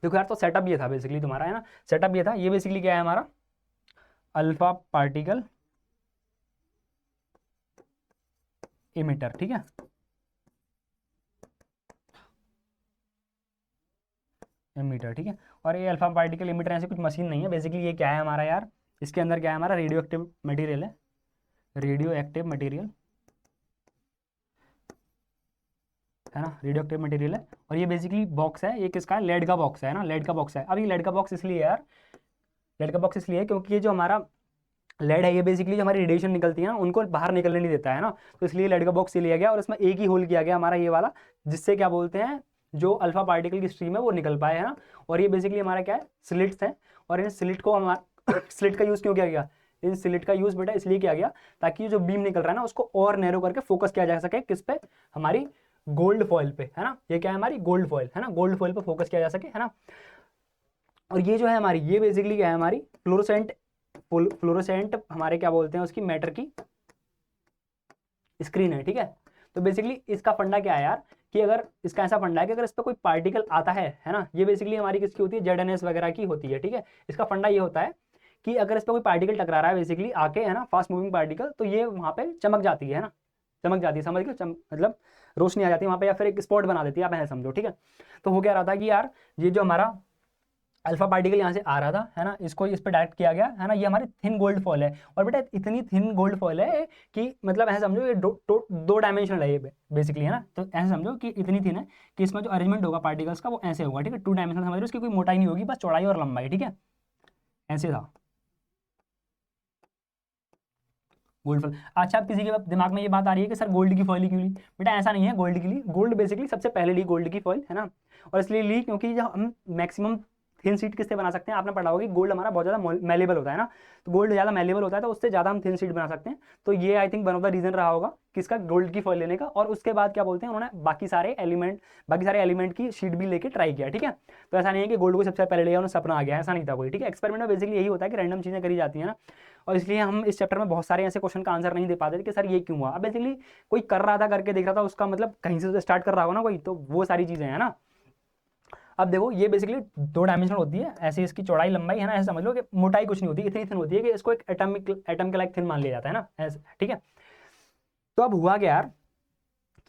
देखो यार तो सेटअप ये था बेसिकली तुम्हारा, है ना, सेटअप ये था। ये बेसिकली क्या है हमारा? अल्फा पार्टिकल इमिटर, ठीक है, इमिटर, ठीक है। और ये अल्फा पार्टिकल इमिटर ऐसी कुछ मशीन नहीं है बेसिकली। ये क्या है हमारा यार? इसके अंदर क्या है हमारा? रेडियो एक्टिव मटीरियल है, रेडियो एक्टिव मटीरियल, है ना, रेडियो एक्टिव मटेरियल है। और ये बेसिकली बॉक्स है, ये किसका है? लेड का बॉक्स है ना, लेड का बॉक्स है। अब ये लेड का बॉक्स इसलिए है यार, लेड का बॉक्स इसलिए है क्योंकि ये जो हमारा लेड है ये बेसिकली जो हमारी रेडिएशन निकलती है ना उनको बाहर निकलने नहीं देता है ना, तो इसलिए लेड का बॉक्स लिया गया और इसमें एक ही होल किया गया हमारा ये वाला, जिससे क्या बोलते हैं जो अल्फा पार्टिकल की स्ट्रीम है वो निकल पाए, है ना। और ये बेसिकली हमारा क्या है, स्लिट्स हैं, और इन स्लिट को हमारा स्लिट का यूज़ क्यों किया गया, इन स्लिट का यूज़ बेटा इसलिए किया गया ताकि जो बीम निकल रहा है ना उसको और नैरो करके फोकस किया जा सके, किस पे, हमारी गोल्ड फॉइल पे, है ना। ये क्या है, हमारी गोल्ड फॉइल है ना, गोल्ड फॉइल पे फोकस किया जा सके, है ना। और ये जो है हमारी, ये बेसिकली क्या है, हमारी फ्लोरोसेंट हमारे क्या बोलते हैं उसकी मैटर की स्क्रीन है, ठीक है। तो बेसिकली इसका फंडा क्या है यार, कि अगर इसका ऐसा फंडा है कि अगर इस पर कोई पार्टिकल आता है ना, ये बेसिकली हमारी किसकी होती है, ZNS वगैरह की होती है, ठीक है। इसका फंडा ये होता है कि अगर इस पर कोई पार्टिकल टकरा रहा है बेसिकली आके, है ना, फास्ट मूविंग पार्टिकल, तो ये वहाँ पे चमक जाती है ना, चमक जाती है, समझ गए, मतलब रोशनी आ जाती है वहाँ पे, या फिर एक स्पॉट बना देती है, आप ऐसे समझो, ठीक है। तो हो क्या रहा था कि यार ये जो हमारा अल्फा पार्टिकल यहाँ से आ रहा था, है ना, इसको इस पे डायरेक्ट किया गया, है ना। ये हमारी थिन गोल्ड फॉइल है, और बेटा इतनी थिन गोल्ड फॉइल है कि मतलब ऐसे समझो ये दो डायमेंशनल है ये बेसिकली, है ना। तो ऐसे समझो कि इतनी थिन है कि इसमें जो अरेंजमेंट होगा पार्टिकल्स का वो ऐसे होगा, ठीक है, 2 डायमेंशनल समझ रहे हो, इसकी कोई मोटाई नहीं होगी, बस चौड़ाई और लंबाई, ठीक है, ऐसे था गोल्ड फॉइल। अच्छा, अब किसी के दिमाग में ये बात आ रही है कि सर गोल्ड की फॉइल ही क्यों ली, बेटा ऐसा नहीं है, गोल्ड की ली, गोल्ड बेसिकली सबसे पहले ली गोल्ड की फॉइल, है ना। और इसलिए ली क्योंकि जब हम मैक्सिमम थिन शीट किससे बना सकते हैं, आपने पढ़ा होगा कि गोल्ड हमारा बहुत ज़्यादा मेलेबल होता है ना, तो गोल्ड ज़्यादा मेलेबल होता है, तो उससे ज़्यादा हम थिन शीट बना सकते हैं। तो ये I think one of the reason रहा होगा किसका, गोल्ड की फॉइल लेने का। और उसके बाद क्या बोलते हैं, उन्होंने बाकी सारे एलिमेंट की शीट भी लेके ट्राई किया, ठीक है। तो ऐसा नहीं है कि गोल्ड को सबसे पहले लिया उन्हें सपना आ गया, ऐसा नहीं था कोई, ठीक है। एक्सपेरिमेंट में बेसिकली यही होता है कि रैंडम चीज़ें करी जाती हैं ना, और इसलिए हम इस चैप्टर में बहुत सारे ऐसे क्वेश्चन का आंसर नहीं दे पाते थे कि सर ये क्यों हुआ। अब बेसिकली कोई कर रहा था, करके देख रहा था, उसका मतलब कहीं से तो स्टार्ट कर रहा होगा ना कोई, तो वो सारी चीज़ें हैं ना। अब देखो ये बेसिकली 2 डायमेंशनल होती है, ऐसे इसकी चौड़ाई लंबाई, है ना, ऐसे समझ लो कि मोटाई कुछ नहीं होती, इतनी थिन होती है कि इसको एक एटम के लाइक थिन मान लिया जाता है ना, ऐसे, ठीक है। तो अब हुआ क्या यार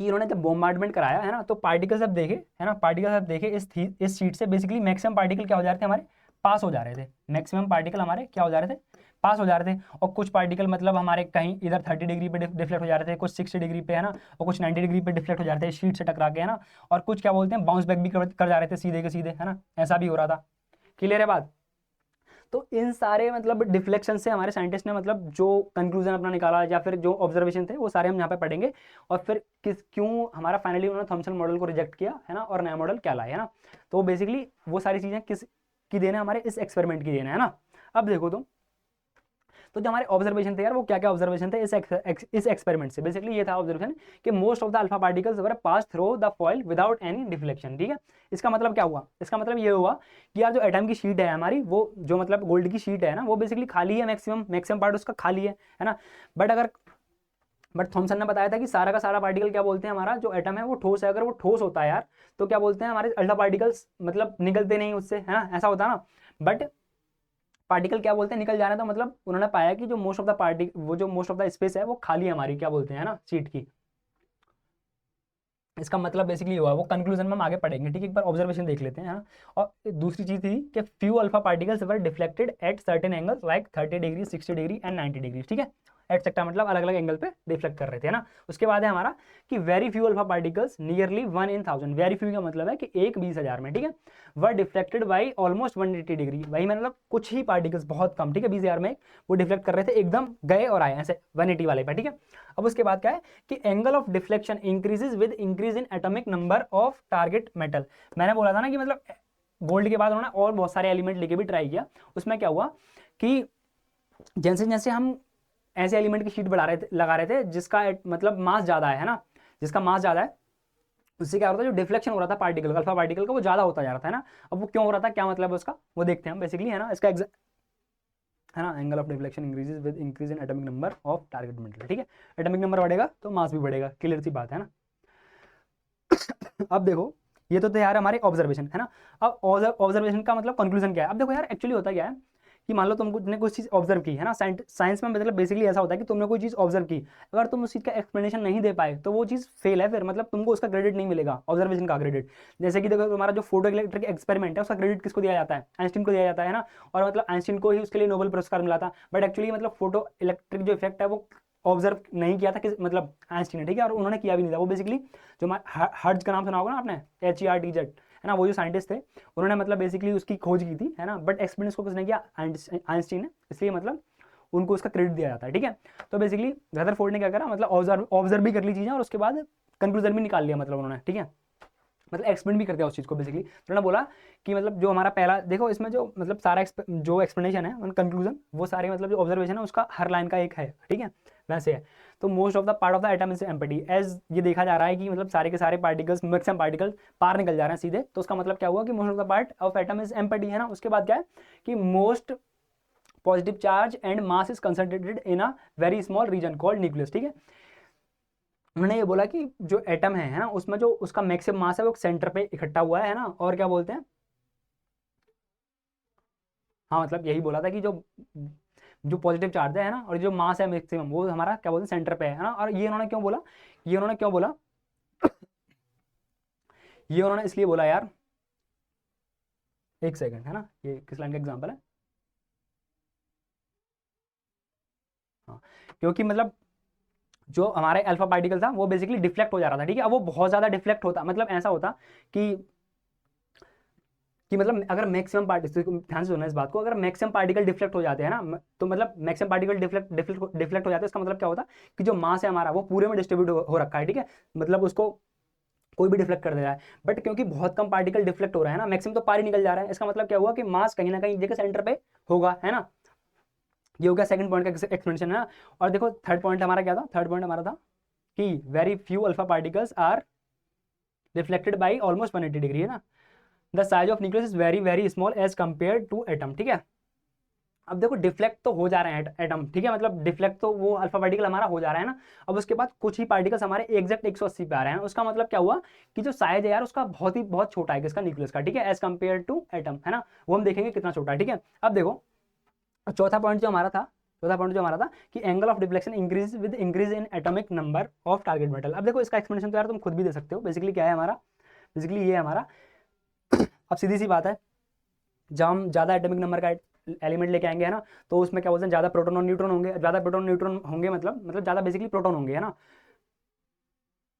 कि इन्होंने जब बॉम्बार्डमेंट कराया, है ना, तो पार्टिकल्स अब देखे, है ना, पार्टिकल्स अब देखे इस शीट से बेसिकली मैक्सिमम पार्टिकल क्या हो जा रहे थे हमारे, पास हो जा रहे थे, मैक्सिमम पार्टिकल हमारे क्या हो जा रहे थे, पास हो जा रहे थे। और कुछ पार्टिकल मतलब हमारे कहीं इधर 30 डिग्री पे डिफ्लेक्ट हो जा रहे थे, कुछ 60 डिग्री पे, है ना, और कुछ 90 डिग्री पे डिफ्लेक्ट हो जा रहे थे शीट से टकरा के, है ना। और कुछ क्या बोलते हैं बाउंस बैक भी कर जा रहे थे सीधे के सीधे, है ना, ऐसा भी हो रहा था। क्लियर है बात। तो इन सारे मतलब डिफ्लेक्शन से हमारे साइंटिस्ट ने मतलब जो कंक्लूजन अपना निकाला या फिर जो ऑब्जर्वेशन थे वो सारे हम यहाँ पे पढ़ेंगे, और फिर क्यों हमारा फाइनली उन्होंने थॉमसन मॉडल को रिजेक्ट किया, है ना, और नया मॉडल क्या लाया, है ना। तो बेसिकली वो सारी चीज़ें किस की देन है, हमारे इस एक्सपेरिमेंट की देन है ना। अब देखो तुम, तो जो हमारे ऑब्जर्वेशन थे यार वो क्या क्या ऑब्जर्वेशन थे इस एक्सपेरिमेंट से, बेसिकली ये था ऑब्जर्वेशन कि most of the alpha particles were pass through the foil without any deflection, ठीक है। इसका मतलब क्या हुआ, इसका मतलब ये हुआ कि यार जो एटम की शीट है हमारी, वो जो मतलब गोल्ड की शीट है ना, वो बेसिकली खाली है, मैक्सिमम पार्ट उसका खाली है ना। बट थॉमसन ने बताया था कि सारा का सारा पार्टिकल क्या बोलते हैं, हमारा जो एटम है वो ठोस है, अगर वो ठोस होता है यार तो क्या बोलते हैं हमारे अल्फा पार्टिकल्स मतलब निकलते नहीं उससे, है ना, ऐसा होता है ना। बट पार्टिकल क्या बोलते हैं निकल जाना, तो मतलब उन्होंने पाया कि जो मोस्ट ऑफ द स्पेस है वो खाली है हमारी, क्या बोलते हैं ना, सीट की। इसका मतलब बेसिकली हुआ, वो कंक्लूजन में हम आगे पढ़ेंगे, ठीक है। एक बार ऑब्जर्वेशन देख लेते हैं, हाँ। और दूसरी चीज थी कि few alpha particles were deflected at certain angles like 30 degree, 60 degree and 90 degree, ठीक है, एटसेट्रा, मतलब अलग अलग एंगल पे डिफ्लेक्ट कर रहे थे, है ना। उसके बाद है हमारा कि very few alpha particles nearly 1 in 1000, very few का मतलब है कि 1/20,000 में, ठीक है, वर डिफ्लेक्टेड बाई ऑलमोस्ट 180 डिग्री, वही मतलब कुछ ही पार्टिकल्स, बहुत कम, ठीक है, 20,000 में वो डिफ्लेक्ट कर रहे थे, एकदम गए और आए ऐसे 180 वाले पे, ठीक है। अब उसके बाद क्या है कि angle of deflection increases with increase in atomic number of target metal. मैंने बोला था ना कि मतलब गोल्ड के बाद उन्होंने और बहुत सारे एलिमेंट लेके भी ट्राई किया, उसमें क्या हुआ कि जैसे जैसे हम ऐसे एलिमेंट की शीट लगा रहे थे जिसका मतलब मास ज्यादा है ना, जिसका मास ज्यादा है, उससे क्या हो रहा था, जो डिफ्लेक्शन हो रहा था पार्टिकल अल्फा पार्टिकल का वो ज्यादा होता जा रहा था, है ना। अब वो क्यों हो रहा था, क्या मतलब है उसका, वो देखते हैं हम बेसिकली, है ना। इसका है ना, angle of deflection increases with increase in atomic number of target metal, ठीक है। एटॉमिक नंबर बढ़ेगा तो मास भी बढ़ेगा, क्लियर सी बात है ना। अब देखो ये तो थे यार हमारे ऑब्जर्वेशन, है ना। अब ऑब्जर्वेशन का मतलब कंक्लूजन क्या है, अब देखो यार एक्चुअली होता क्या है कि मान लो तुमने कोई चीज़ ऑब्जर्व की, है ना, साइंस में मतलब बेसिकली ऐसा होता है कि तुमने कोई चीज़ ऑब्जर्व की, अगर तुम उस चीज़ का एक्सप्लेनेशन नहीं दे पाए तो वो चीज़ फेल है, फिर मतलब तुमको उसका क्रेडिट नहीं मिलेगा, ऑब्जर्वेशन का क्रेडिट। जैसे कि देखो तुम्हारा जो फोटो इलेक्ट्रिक एक्सपेरिमेंट है उसका क्रेडिट किसको दिया जाता है, आइंस्टीन को दिया जाता है ना। और मतलब आइंस्टीन को ही उसके लिए नोबेल पुरस्कार मिला था, बट एक्चुअली मतलब फोटो इलेक्ट्रिक जो इफेक्ट है वो ऑब्जर्व नहीं किया था किस मतलब आइंस्टीन ने, ठीक है, और उन्होंने किया भी नहीं था। वो बेसिकली जो हर्ट्ज का नाम सुना होगा ना आपने, HERTZ, है ना, वो जो साइंटिस्ट थे उन्होंने मतलब बेसिकली उसकी खोज की थी, है ना, बट एक्सप्लेन उसको किसने किया, आइंस्टीन ने, इसलिए मतलब उनको उसका क्रेडिट दिया जाता है, ठीक है। तो बेसिकली रदरफोर्ड ने क्या करा, मतलब ऑब्जर्व भी कर ली चीज़ें और उसके बाद कंक्लूजन भी निकाल लिया, मतलब उन्होंने, ठीक है, मतलब एक्सप्लेन भी कर दिया उस चीज़ को बेसिकली। तो उन्होंने बोला कि मतलब जो हमारा पहला देखो इसमें जो मतलब सारा जो एक्सप्लेनेशन है, कंक्लूजन, वो सारे मतलब जो ऑब्जर्वेशन है उसका हर लाइन का एक है, ठीक है, वैसे है। तो most of the part of the atom is empty, as ये देखा जा रहा है कि मतलब सारे के सारे पार्टिकल्स, मैक्सिमम पार्टिकल पार निकल जा रहे हैं सीधे, तो उसका मतलब क्या हुआ कि most of the part of atom is empty, है ना। उसके बाद क्या है कि most positive charge and mass is concentrated in a very small reason called nucleus, ठीक है। उन्होंने ये बोला कि जो एटम है ना, उसमें जो उसका मैक्सिमम मास है वो सेंटर पे इकट्ठा हुआ है ना, और क्या बोलते हैं, हाँ मतलब यही बोला था कि जो जो पॉजिटिव चार्ज है ना और जो मास है मैक्सिमम, वो हमारा क्या बोलते हैं सेंटर पे है ना। और ये उन्होंने क्यों बोला, ये उन्होंने क्यों बोला ये उन्होंने इसलिए बोला यार, एक सेकंड, है ना, ये किस लाइन का एग्जांपल है, हाँ, क्योंकि मतलब जो हमारे अल्फा पार्टिकल था वो बेसिकली डिफ्लेक्ट हो जा रहा था, ठीक है। अब वो बहुत ज़्यादा डिफ्लेक्ट होता, मतलब ऐसा होता कि मतलब अगर मैक्सिमम पार्टिकल, ध्यान से सुनना इस बात को, अगर मैक्सिमम पार्टिकल डिफ्लेक्ट हो जाते हैं ना, तो मतलब मैक्सिमम पार्टिकल डिफ्लेक्ट हो जाते हैं, इसका मतलब क्या होता है कि जो मास है हमारा वो पूरे में डिस्ट्रीब्यूट हो रखा है, ठीक है, मतलब उसको कोई भी डिफ्लेक्ट कर दे रहा है। बट क्योंकि बहुत कम पार्टिकल डिफ्लेक्ट हो रहा है ना, मैक्सिमम तो पार ही निकल जा रहा है, इसका मतलब क्या हुआ कि मास कहीं ना कहीं जगह सेंटर पे होगा, है ना। ये हो गया सेकंड पॉइंट का एक्सप्लेनेशन, है ना। और देखो थर्ड पॉइंट हमारा क्या था, थर्ड पॉइंट हमारा था कि very few alpha particles are reflected by almost 180 degree, है ना। The size of nucleus is very very small as compare to atom, ठीक है। अब देखो डिफ्लेक्ट तो हो जा रहे हैं एटम, ठीक है, मतलब डिफ्लेक्ट तो वो अल्फा पार्टिकल हमारा हो जा रहा है ना। अब उसके बाद कुछ ही पार्टिकल्स हमारे एग्जैक्ट 180 पे आ रहे हैं, उसका मतलब क्या हुआ कि जो साइज है यार उसका बहुत छोटा है, किसका, न्यूक्लियस का, ठीक है, एज कंपेयर टू एटम, है ना। वो हम देखेंगे कितना छोटा है, ठीक है। अब देखो चौथा पॉइंट जो हमारा था, चौथा पॉइंट जो हमारा था कि angle of deflection increase with increase in atomic number of target metal. अब देखो इसका एक्सप्लेनेशन तो यार तुम खुद भी दे सकते हो, बेसिकली क्या है हमारा, बेसिकली ये है हमारा। अब सीधी सी बात है, जब हम ज़्यादा एटॉमिक नंबर का एलिमेंट लेके आएंगे, है ना, तो उसमें क्या बोलते हैं ज़्यादा प्रोटॉन और न्यूट्रॉन होंगे, ज़्यादा प्रोटॉन न्यूट्रॉन होंगे, मतलब ज़्यादा बेसिकली प्रोटॉन होंगे, है ना।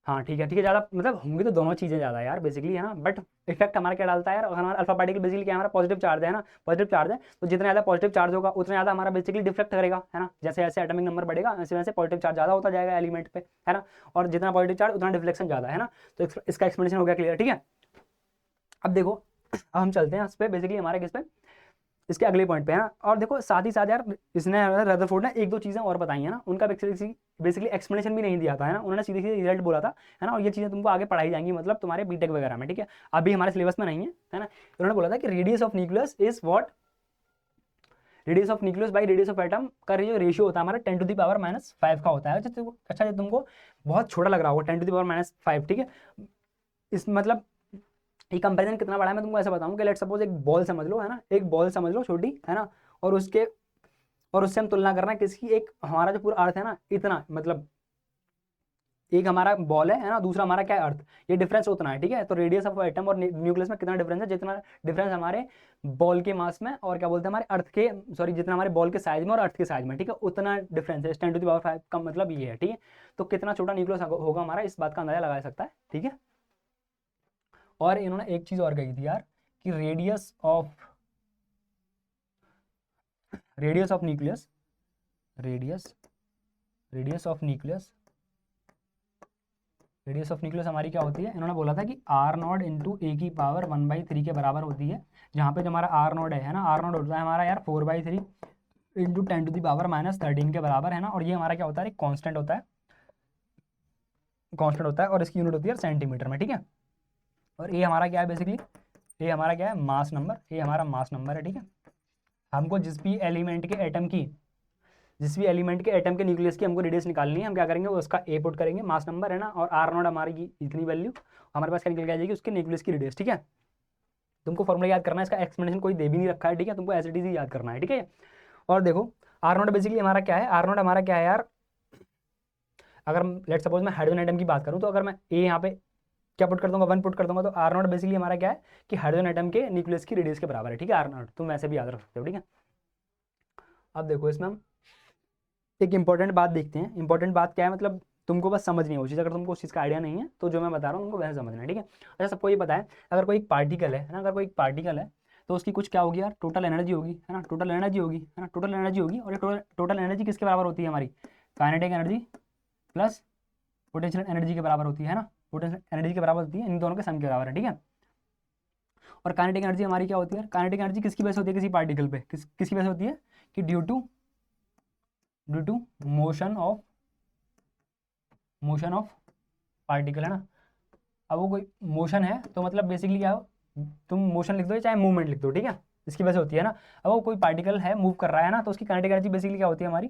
हाँ ठीक है, ठीक है, ज़्यादा मतलब होंगे तो दोनों चीज़ें ज़्यादा यार बेसिकली, है ना। बट इफेक्ट हमारा क्या डालता है यार, हमारा अल्फा पार्टिकल बेसिकली क्या है, हमारा पॉजिटिव चार्ज है ना, पॉजिटिव चार्ज है, तो जितना ज़्यादा पॉजिटिव चार्ज होगा उतना ज़्यादा हमारा बेसिकली डिफ्लेक्ट करेगा, है ना। जैसे जैसे एटॉमिक नंबर बढ़ेगा वैसे वैसे पॉजिटिव चार्ज ज़्यादा होता जाएगा एलिमेंट पे, है ना। और जितना पॉजिटिव चार्ज उतना डिफ्लेक्शन ज़्यादा, है ना। तो इसका एक्सप्लेनेशन हो गया क्लियर, ठीक है। अब देखो, अब हम चलते हैं इस पे, बेसिकली हमारे किस पे, इसके अगले पॉइंट पे है ना। और देखो साथ ही साथ यार इसने रदरफोर्ड ने एक दो चीज़ें और बताई है ना, उनका बेसिकली एक्सप्लेनेशन भी नहीं दिया था, है ना। उन्होंने सीधे सीधे रिजल्ट बोला था, है ना। और ये चीज़ें तुमको आगे पढ़ाई जाएंगी, मतलब तुम्हारे बीटेक वगैरह में, ठीक है, अभी हमारे सिलेबस में नहीं है ना। उन्होंने बोला था कि radius of nucleus is what, radius of nucleus by radius of atom का जो रेशियो होता है हमारा 10⁻⁵ का होता है। अच्छा जो तुमको बहुत छोटा लग रहा होगा 10⁻⁵, ठीक है। इस मतलब ये कंपैरिजन कितना बड़ा है मैं तुमको ऐसा बताऊं कि लेट सपोज एक बॉल समझ लो, है ना, एक बॉल समझ लो छोटी, है ना, और उसके और उससे हम तुलना करना किसकी, एक हमारा जो पूरा अर्थ है ना, इतना मतलब एक हमारा बॉल है ना, दूसरा हमारा क्या है, अर्थ, ये डिफरेंस उतना है, ठीक है। तो रेडियस ऑफ एटम और न्यूक्लियस में कितना डिफरेंस है, जितना डिफरेंस हमारे बॉल के मास में और क्या बोलते हैं हमारे अर्थ के, सॉरी, जितना हमारे बॉल के साइज में और अर्थ के साइज में, ठीक है, उतना डिफरेंस है। 10⁵ का मतलब ये है, ठीक है। तो कितना छोटा न्यूक्लियस होगा हमारा, इस बात का अंदाजा लगा सकता है, ठीक है। और इन्होंने एक चीज और कही थी यार कि radius of nucleus, radius radius of nucleus radius of nucleus हमारी क्या होती है, इन्होंने बोला था कि R0 इंटू ए की पावर 1/3 के बराबर होती है। जहाँ पे जो हमारा R0 है ना, R0 होता है हमारा यार 4/3 इंटू 10⁻⁻13 के बराबर, है ना। और ये हमारा क्या होता है, कांस्टेंट होता है, कांस्टेंट होता है, और इसकी यूनिट होती है सेंटीमीटर में, ठीक है। और ये हमारा क्या है बेसिकली, ये हमारा क्या है, मास नंबर, ये हमारा मास नंबर है, ठीक है। हमको जिस भी एलिमेंट के एटम के न्यूक्लियस की हमको रेडियस निकालनी है, हम क्या करेंगे, उसका ए पुट करेंगे, मास नंबर, है ना, और R0 हमारी की इतनी वैल्यू हमारे पास क्या निकल के आ जाएगी, उसके न्यूक्लियस की रेडियस, ठीक है। तुमको फॉर्मूला याद करना है, इसका एक्सप्लेनेशन कोई दे भी नहीं रखा है, ठीक है, तुमको एज इट इज ही याद करना है, ठीक है। और देखो R0 बेसिकली हमारा क्या है, R0 हमारा क्या है यार, अगर लेट सपोज मैं हाइड्रोजन एटम की बात करूँ, तो अगर मैं ए यहाँ पे क्या पुट कर दूंगा, 1 पुट कर दूंगा, तो R0 बेसिकली हमारा क्या है कि हाइड्रोजन एटम के न्यूक्लियस की रेडियस के बराबर है, ठीक है, R0 तुम वैसे भी याद रख सकते हो, ठीक है। अब देखो इसमें हम एक इंपॉर्टेंट बात देखते हैं, इंपॉर्टेंट बात क्या है, मतलब तुमको बस समझनी है वो चीज़, अगर तुमको उस चीज़ का आइडिया नहीं है तो जो मैं बता रहा हूँ तुमको वैसे समझना है, ठीक है। अच्छा सबको ये पता है, अगर कोई पार्टिकल है ना, अगर कोई पार्टिकल है, तो उसकी कुछ क्या होगी यार, टोटल एनर्जी होगी, है ना, टोटल एनर्जी होगी, है ना, टोटल एनर्जी होगी। और ये टोटल एनर्जी किसके बराबर होती है हमारी, kinetic energy plus potential energy के बराबर होती है ना, पोटेंशियल एनर्जी के बराबर होती है, इन दोनों के सम के बराबर है, ठीक है। और काइनेटिक एनर्जी हमारी क्या होती है, काइनेटिक एनर्जी किसकी वजह से होती है, किसी पार्टिकल पे किसकी वजह से होती है, कि due to motion of particle, है ना। अब वो कोई मोशन है तो मतलब बेसिकली क्या हो, तुम मोशन लिख दो चाहे मूवमेंट लिख दो, ठीक है, इसकी वजह से होती है ना। अब वो कोई पार्टिकल है मूव कर रहा है ना, तो उसकी काइनेटिक एनर्जी बेसिकली क्या होती है हमारी,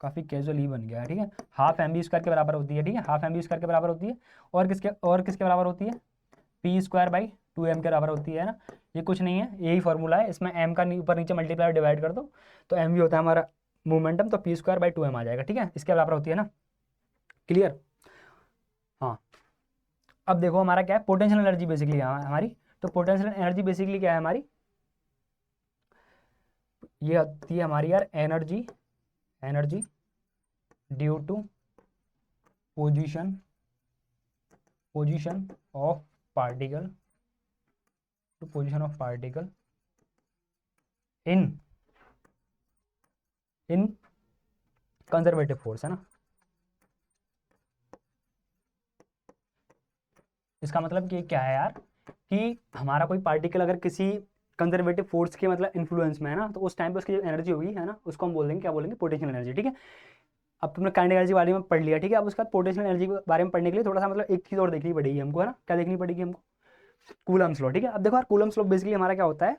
काफ़ी कैजुअली बन गया है, ठीक है, हाफ एम बी स्क्वायर के बराबर होती है, ठीक है, हाफ एम बी स्क्वायर के बराबर होती है। और किसके बराबर होती है, पी स्क्वायर बाई 2m के बराबर होती है ना। ये कुछ नहीं है, यही फॉर्मूला है, इसमें m का ऊपर नीचे मल्टीप्लाई डिवाइड कर दो तो m भी होता है हमारा मोमेंटम, तो पी स्क्वायर बाई 2m आ जाएगा, ठीक है, इसके बराबर होती है ना। क्लियर। हाँ, अब देखो हमारा क्या है, पोटेंशियल एनर्जी बेसिकली हमारी, तो पोटेंशियल एनर्जी बेसिकली क्या है हमारी, ये आती है हमारी यार energy due to position of particle in conservative force, है ना। इसका मतलब कि क्या है यार, कि हमारा कोई पार्टिकल अगर किसी कंजर्वेटिव फोर्स के मतलब इन्फ्लुएंस में है ना, तो उस टाइम पे उसकी जो एनर्जी होगी, है ना, उसको हम बोल देंगे, क्या बोलेंगे, पोटेंशियल एनर्जी, ठीक है। अब तुमने काइनेटिक एनर्जी बारे में पढ़ लिया, ठीक है। अब उसके बाद पोटेंशियल एनर्जी के बारे में पढ़ने के लिए थोड़ा सा मतलब एक चीज़ और देखनी पड़ेगी हमको, है ना, क्या देखनी पड़ेगी हमको, कूलम्ब्स लॉ, ठीक है। अब देखो यार कूलम्ब्स लॉ बेसिकली हमारा क्या होता है,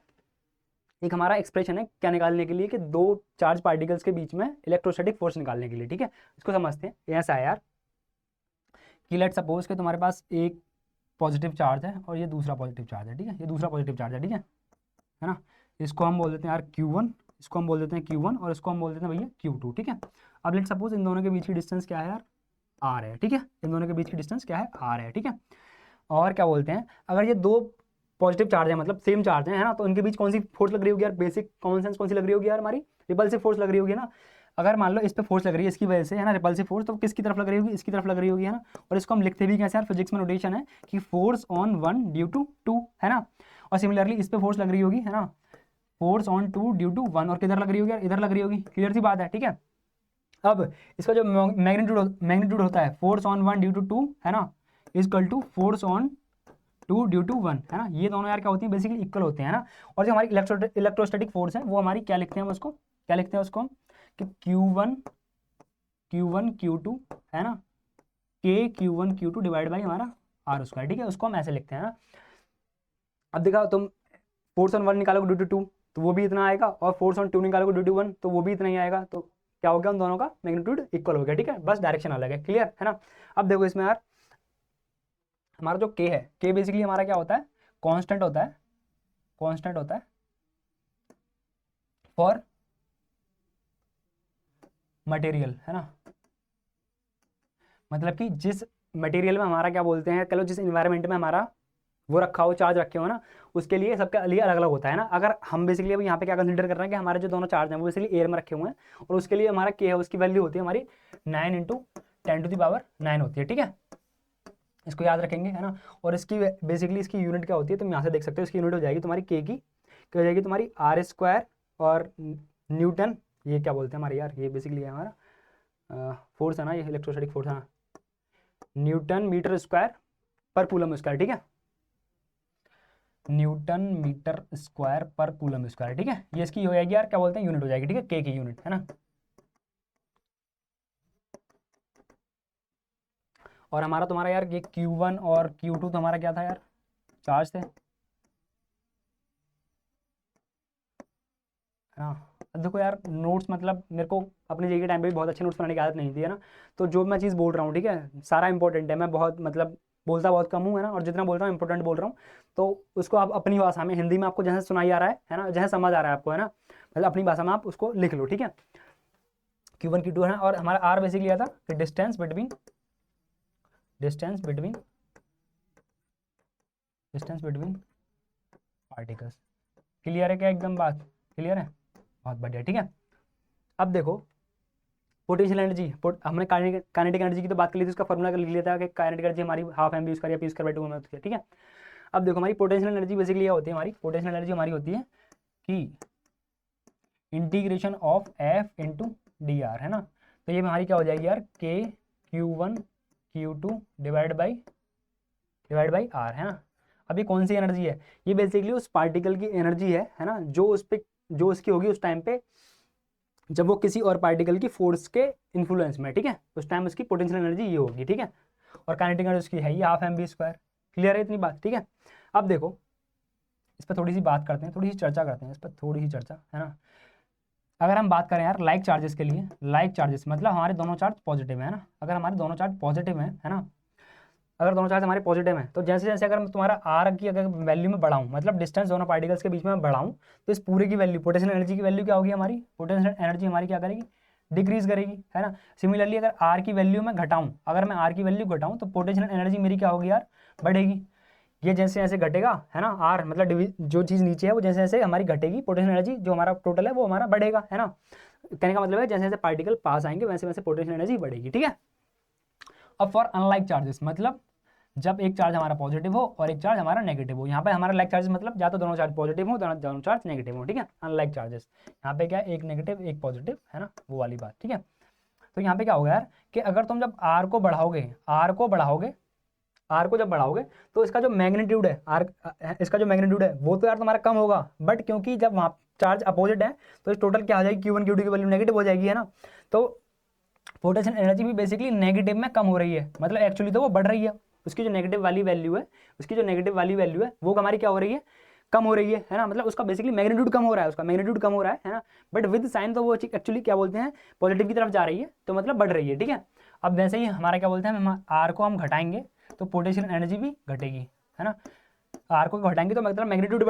एक हमारा एक्सप्रेशन है क्या निकालने के लिए, कि दो चार्ज पार्टिकल्स के बीच में इलेक्ट्रोस्टैटिक फोर्स निकालने के लिए, ठीक है। इसको समझते हैं, ऐसा है यार कि लेट सपोज कि तुम्हारे पास एक पॉजिटिव चार्ज है और ये दूसरा पॉजिटिव चार्ज है, ठीक है, ये दूसरा पॉजिटिव चार्ज है, ठीक है ना। इसको हम बोल देते हैं यार Q1, इसको हम बोल देते हैं Q1 और इसको हम बोल देते हैं भैया Q2, ठीक है। अब लेट सपोज इन दोनों के बीच की डिस्टेंस क्या है यार, R है, ठीक है, इन दोनों के बीच की डिस्टेंस क्या है, R है, ठीक है। और क्या बोलते हैं, अगर ये दो पॉजिटिव चार्ज है मतलब सेम चार्ज है ना, तो इनके बीच कौन सी फोर्स लग रही होगी यार, बेसिक कॉमन सेंस कौन सी लग रही होगी यार, हमारी रिपल्सिव फोर्स लग रही होगी ना। अगर मान लो इस पे फोर्स लग रही है इसकी वजह से, है ना, रिपल्सिव फोर्स, तो किसकी तरफ लग रही होगी, इसकी तरफ लग रही होगी, है ना। और इसको हम लिखते भी कैसे यार, फिजिक्स में नोटेशन है कि फोर्स ऑन 1 ड्यू टू 2, है ना। और सिमिलरली इस पे फोर्स लग रही होगी, है ना, फोर्स ऑन 2 ड्यू टू 1, और किधर लग रही होगी यार, इधर लग रही होगी, क्लियर सी बात है, ठीक है। अब इसका जो मैग्नीट्यूड होता है, फोर्स ऑन 1 ड्यू टू 2, है ना, equal to force on 2 due to 1, है ना। ये दोनों यार क्या होती है, बेसिकली इक्वल होते हैं ना। और जो हमारी इलेक्ट्रोस्टैटिक फोर्स है वो हमारी क्या लिखते हैं हम उसको, क्या लिखते हैं उसको हम, कि Q1 Q2, है ना, Q1 Q2 डिवाइड बाई हमारा R स्क्वायर, ठीक है, उसको हम ऐसे लिखते हैं ना। अब देखा तुम फोर्स ऑन 1 निकालोगे ड्यू टू 2 तो वो भी इतना आएगा, और फोर्स ऑन 2 निकालोगे ड्यू टू 1 तो वो भी इतना ही आएगा, तो क्या हो गया, उन दोनों का मैग्नीट्यूड इक्वल हो गया, ठीक है, बस डायरेक्शन अलग है, क्लियर है ना। अब देखो इसमें यार हमारा जो K है, K बेसिकली हमारा क्या होता है, कांस्टेंट होता है फॉर मटेरियल, है ना। मतलब कि जिस मटेरियल में हमारा क्या बोलते हैं, चलो जिस इन्वायरमेंट में हमारा वो रखा हो, चार्ज रखे हो ना, उसके लिए सबके लिए अलग अलग होता है ना। अगर हम बेसिकली अभी यहाँ पे क्या कंसीडर कर रहे हैं कि हमारे जो दोनों चार्ज हैं वो बेसिकली एयर में रखे हुए हैं, और उसके लिए हमारा K है, उसकी वैल्यू होती है हमारी 9 × 10⁹ होती है, ठीक है, इसको याद रखेंगे, है ना। और इसकी बेसिकली इसकी यूनिट क्या होती है, तुम यहाँ से देख सकते हो, इसकी यूनिट हो जाएगी तुम्हारी K की, क्या हो जाएगी तुम्हारी R स्क्वायर, और न्यूटन, ये क्या बोलते हैं हमारे यार, ये बेसिकली है हमारा फोर्स है ना, ये इलेक्ट्रोस्टैटिक फोर्स है ना, न्यूटन मीटर स्क्वायर पर कूलम स्क्वायर, ठीक है, न्यूटन मीटर स्क्वायर पर कूलम स्क्वायर, ठीक है। ये इसकी हो जाएगी यार, क्या बोलते हैं, यूनिट हो जाएगी, ठीक है, K की यूनिट, है ना। और हमारा तुम्हारा यार ये Q1 और Q2 तो हमारा क्या था यार, चार्ज थे, है ना। अब देखो यार नोट्स मतलब मेरे को अपने जे के टाइम पे भी बहुत अच्छे नोट्स बनाने की आदत नहीं थी, है ना। तो जो मैं चीज़ बोल रहा हूँ, ठीक है, सारा इंपॉर्टेंट है, मैं बहुत मतलब बोलता बहुत कम हूँ, है ना, और जितना बोल रहा हूँ इंपॉर्टेंट बोल रहा हूँ। तो उसको आप अपनी भाषा में हिंदी में आपको जैसे सुनाई आ रहा है ना, जैसे समझ आ रहा है आपको, है ना, मतलब अपनी भाषा में आप उसको लिख लो, ठीक है। Q1 Q2 है ना, और हमारा R बेसिकली आता कि डिस्टेंस बिटवीन पार्टिकल्स। क्लियर है क्या, एकदम बात क्लियर है, बहुत बढ़िया, ठीक है। अब देखो पोटेंशियल एनर्जी, हमने काइनेटिक एनर्जी की तो बात कर ली थी, उसका फॉर्मूला लिख लिया था कि काइनेटिक एनर्जी हमारी हाफ एम बी स्क्वायर या पी स्क्वायर बाई 2 में होती है, ठीक है। अब देखो हमारी पोटेंशियल एनर्जी बेसिकली क्या होती है, हमारी पोटेंशियल एनर्जी हमारी होती है कि integration of F into D R, है ना। तो ये हमारी क्या हो जाएगी यार, के Q1 Q2 divide by are, है ना। अब ये कौन सी एनर्जी है, ये बेसिकली उस पार्टिकल की एनर्जी है ना, जो उस पे जो उसकी होगी उस टाइम पे जब वो किसी और पार्टिकल की फोर्स के इन्फ्लुएंस में, ठीक है, उस टाइम उसकी पोटेंशियल एनर्जी ये होगी, ठीक है। और काइनेटिक एनर्जी उसकी है ये हाफ mv²। क्लियर है इतनी बात, ठीक है। अब देखो इस पर थोड़ी सी बात करते हैं, थोड़ी सी चर्चा करते हैं इस पर, थोड़ी सी चर्चा, है ना। अगर हम बात करें यार लाइक चार्जेस के लिए, लाइक चार्जेस मतलब हमारे दोनों चार्ज पॉजिटिव है ना, अगर हमारे दोनों चार्ज पॉजिटिव है ना, अगर दोनों चार्ज हमारे पॉजिटिव हैं तो जैसे जैसे अगर मैं तुम्हारा आर की अगर वैल्यू में बढ़ाऊँ, मतलब डिस्टेंस दोनों पार्टिकल्स के बीच में बढ़ाऊँ, तो इस पूरे की वैल्यू पोटेंशियल एनर्जी की वैल्यू क्या होगी, हमारी पोटेंशियल एनर्जी हमारी क्या करेगी, डिक्रीज करेगी, है ना। सिमिलरली अगर आर की वैल्यू में घटाऊँ, अगर मैं आर की वैल्यू घटाऊँ तो पोटेंशियल एनर्जी मेरी क्या होगी यार, बढ़ेगी। ये जैसे जैसे घटेगा, है ना, आर मतलब जो चीज़ नीचे है वो जैसे जैसे हमारी घटेगी, पोटेंशियल एनर्जी जो हमारा टोटल है वो हमारा बढ़ेगा, है ना। कहने का मतलब है जैसे जैसे पार्टिकल पास आएंगे वैसे वैसे पोटेंशियल एनर्जी बढ़ेगी, ठीक है। अब फॉर अनलाइक चार्जेस मतलब जब एक चार्ज हमारा पॉजिटिव हो और एक चार्ज हमारा नेगेटिव हो, यहाँ पे हमारा लाइक चार्जेस मतलब या तो दोनों चार्ज पॉजिटिव हो दोनों चार्ज नेगेटिव हो, ठीक है। अनलाइक चार्जेस यहाँ पे क्या है, एक नेगेटिव एक पॉजिटिव, है ना, वो वाली बात, ठीक है। तो यहाँ पे क्या होगा यार कि अगर तुम जब आर को बढ़ाओगे, आर को जब बढ़ाओगे तो इसका जो मैग्नीट्यूड है इसका जो मैग्नीट्यूड है वो तो यार तुम्हारा कम होगा, बट क्योंकि जब वहाँ चार्ज अपोजिट है तो इस टोटल क्या आ जाएगी, Q1 Q2 की वैल्यू नेगेटिव हो जाएगी, है ना। तो पोटेंशियल एनर्जी भी बेसिकली नेगेटिव में कम हो रही है, मतलब एक्चुअली तो वो बढ़ रही है, उसकी जो नेगेटिव वाली वैल्यू है वो हमारी क्या हो रही है, कम हो रही है ना, मतलब उसका बेसिकली मैग्नीट्यूड कम हो रहा है, उसका मैग्नीट्यूड कम हो रहा है ना। बट विद साइन तो वो एक्चुअली क्या बोलते हैं, पॉजिटिव की तरफ जा रही है, तो मतलब बढ़ रही है, ठीक है। अब वैसे ही हमारा क्या बोलते हैं, हम आर को हम घटाएंगे तो पोटेंशियल एनर्जी भी घटेगी, है ना। आर को घटाएंगे तो मतलब मैग्नीट्यूड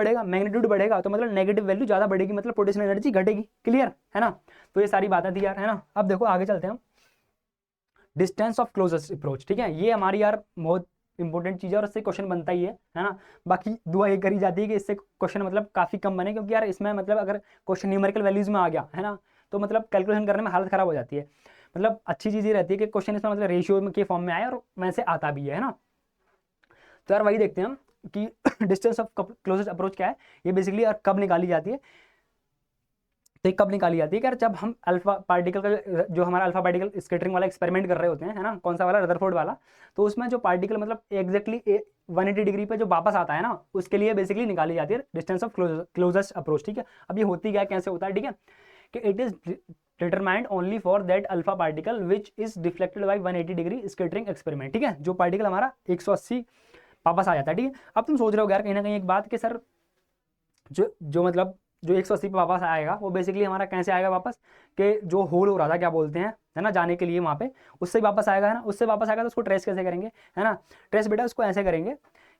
बढ़ेगा तो मतलब नेगेटिव वैल्यू ज़्यादा बढ़ेगी, मतलब पोटेंशियल एनर्जी घटेगी। क्लियर है ना। तो ये सारी बातें थी यार, है ना। अब देखो आगे चलते हैं हम, डिस्टेंस ऑफ क्लोजेस्ट अप्रोच, ठीक है। ये हमारी यार बहुत इंपॉर्टेंट चीज़ है और इससे क्वेश्चन बनता ही है ना। बाकी दुआ ये करी जाती है कि इससे क्वेश्चन मतलब काफ़ी कम बने, क्योंकि यार इसमें मतलब अगर क्वेश्चन न्यूमेरिकल वैल्यूज में आ गया, है ना, तो मतलब कैलकुलेशन करने में हालत ख़राब हो जाती है। मतलब अच्छी चीज़ ये रहती है कि क्वेश्चन इसमें मतलब रेशियो के फॉर्म में आए और वैसे आता भी है ना। तो यार वही देखते हैं हम कि डिस्टेंस ऑफ क्लोजेस्ट अप्रोच क्या है, ये बेसिकली यार कब निकाली जाती है। तो कब निकाली जाती है कि यार जब हम अल्फा पार्टिकल का जो हमारा अल्फा पार्टिकल स्कैटरिंग वाला एक्सपेरिमेंट कर रहे होते हैं, है ना, कौन सा वाला, रदरफोर्ड वाला। तो उसमें जो पार्टिकल मतलब एग्जैक्टली 180 डिग्री पे जो वापस आता है ना, उसके लिए बेसिकली निकाली जाती है डिस्टेंस ऑफ क्लोजेस्ट अप्रोच, ठीक है। अब ये होती क्या है, कैसे होता है, ठीक है, कि it is determined only for that alpha particle which is deflected by 180 degree scattering experiment, ठीक है। जो पार्टिकल हमारा 180 वापस आ जाता है, ठीक है। अब तुम सोच रहे हो यार कहीं ना कहीं एक बात कि सर जो मतलब जो 180 पे वापस आएगा वो बेसिकली हमारा कैसे आएगा वापस, कि जो होल हो रहा था क्या बोलते हैं, है ना, जाने के लिए वहाँ पे, उससे वापस आएगा, है ना। उससे वापस आएगा तो उसको ट्रेस कैसे करेंगे, है ना। ट्रेस बेटा उसको ऐसे करेंगे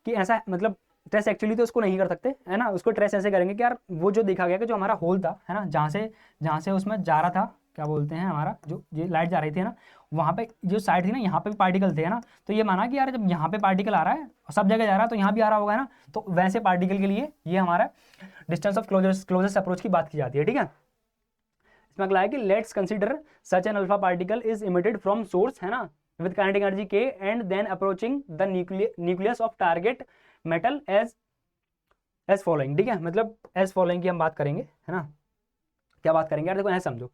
कि ऐसा मतलब ट्रेस एक्चुअली तो उसको नहीं कर सकते, है ना। उसको ट्रेस ऐसे करेंगे कि यार वो जो देखा गया कि जो हमारा होल था, है ना, जहाँ से उसमें जा रहा था, क्या बोलते हैं, हमारा जो ये लाइट जा रही थी, है ना, वहाँ पे जो साइड थी ना, यहाँ पे भी पार्टिकल थे, है ना। तो ये माना कि यार जब यहाँ पे पार्टिकल आ रहा है और सब जगह जा रहा है तो यहाँ भी आ रहा होगा, है ना। तो वैसे पार्टिकल के लिए ये हमारा डिस्टेंस ऑफ क्लोजेस्ट अप्रोच की बात की जाती है, ठीक है। इसमें अगला है कि let's consider such an alpha particle is emitted from source, है ना, with kinetic energy K and then approaching the nucleus of target metal as following, ठीक है। मतलब एज फॉलोइंग की हम बात करेंगे, है ना। क्या बात करेंगे यार, देखो ऐसे समझो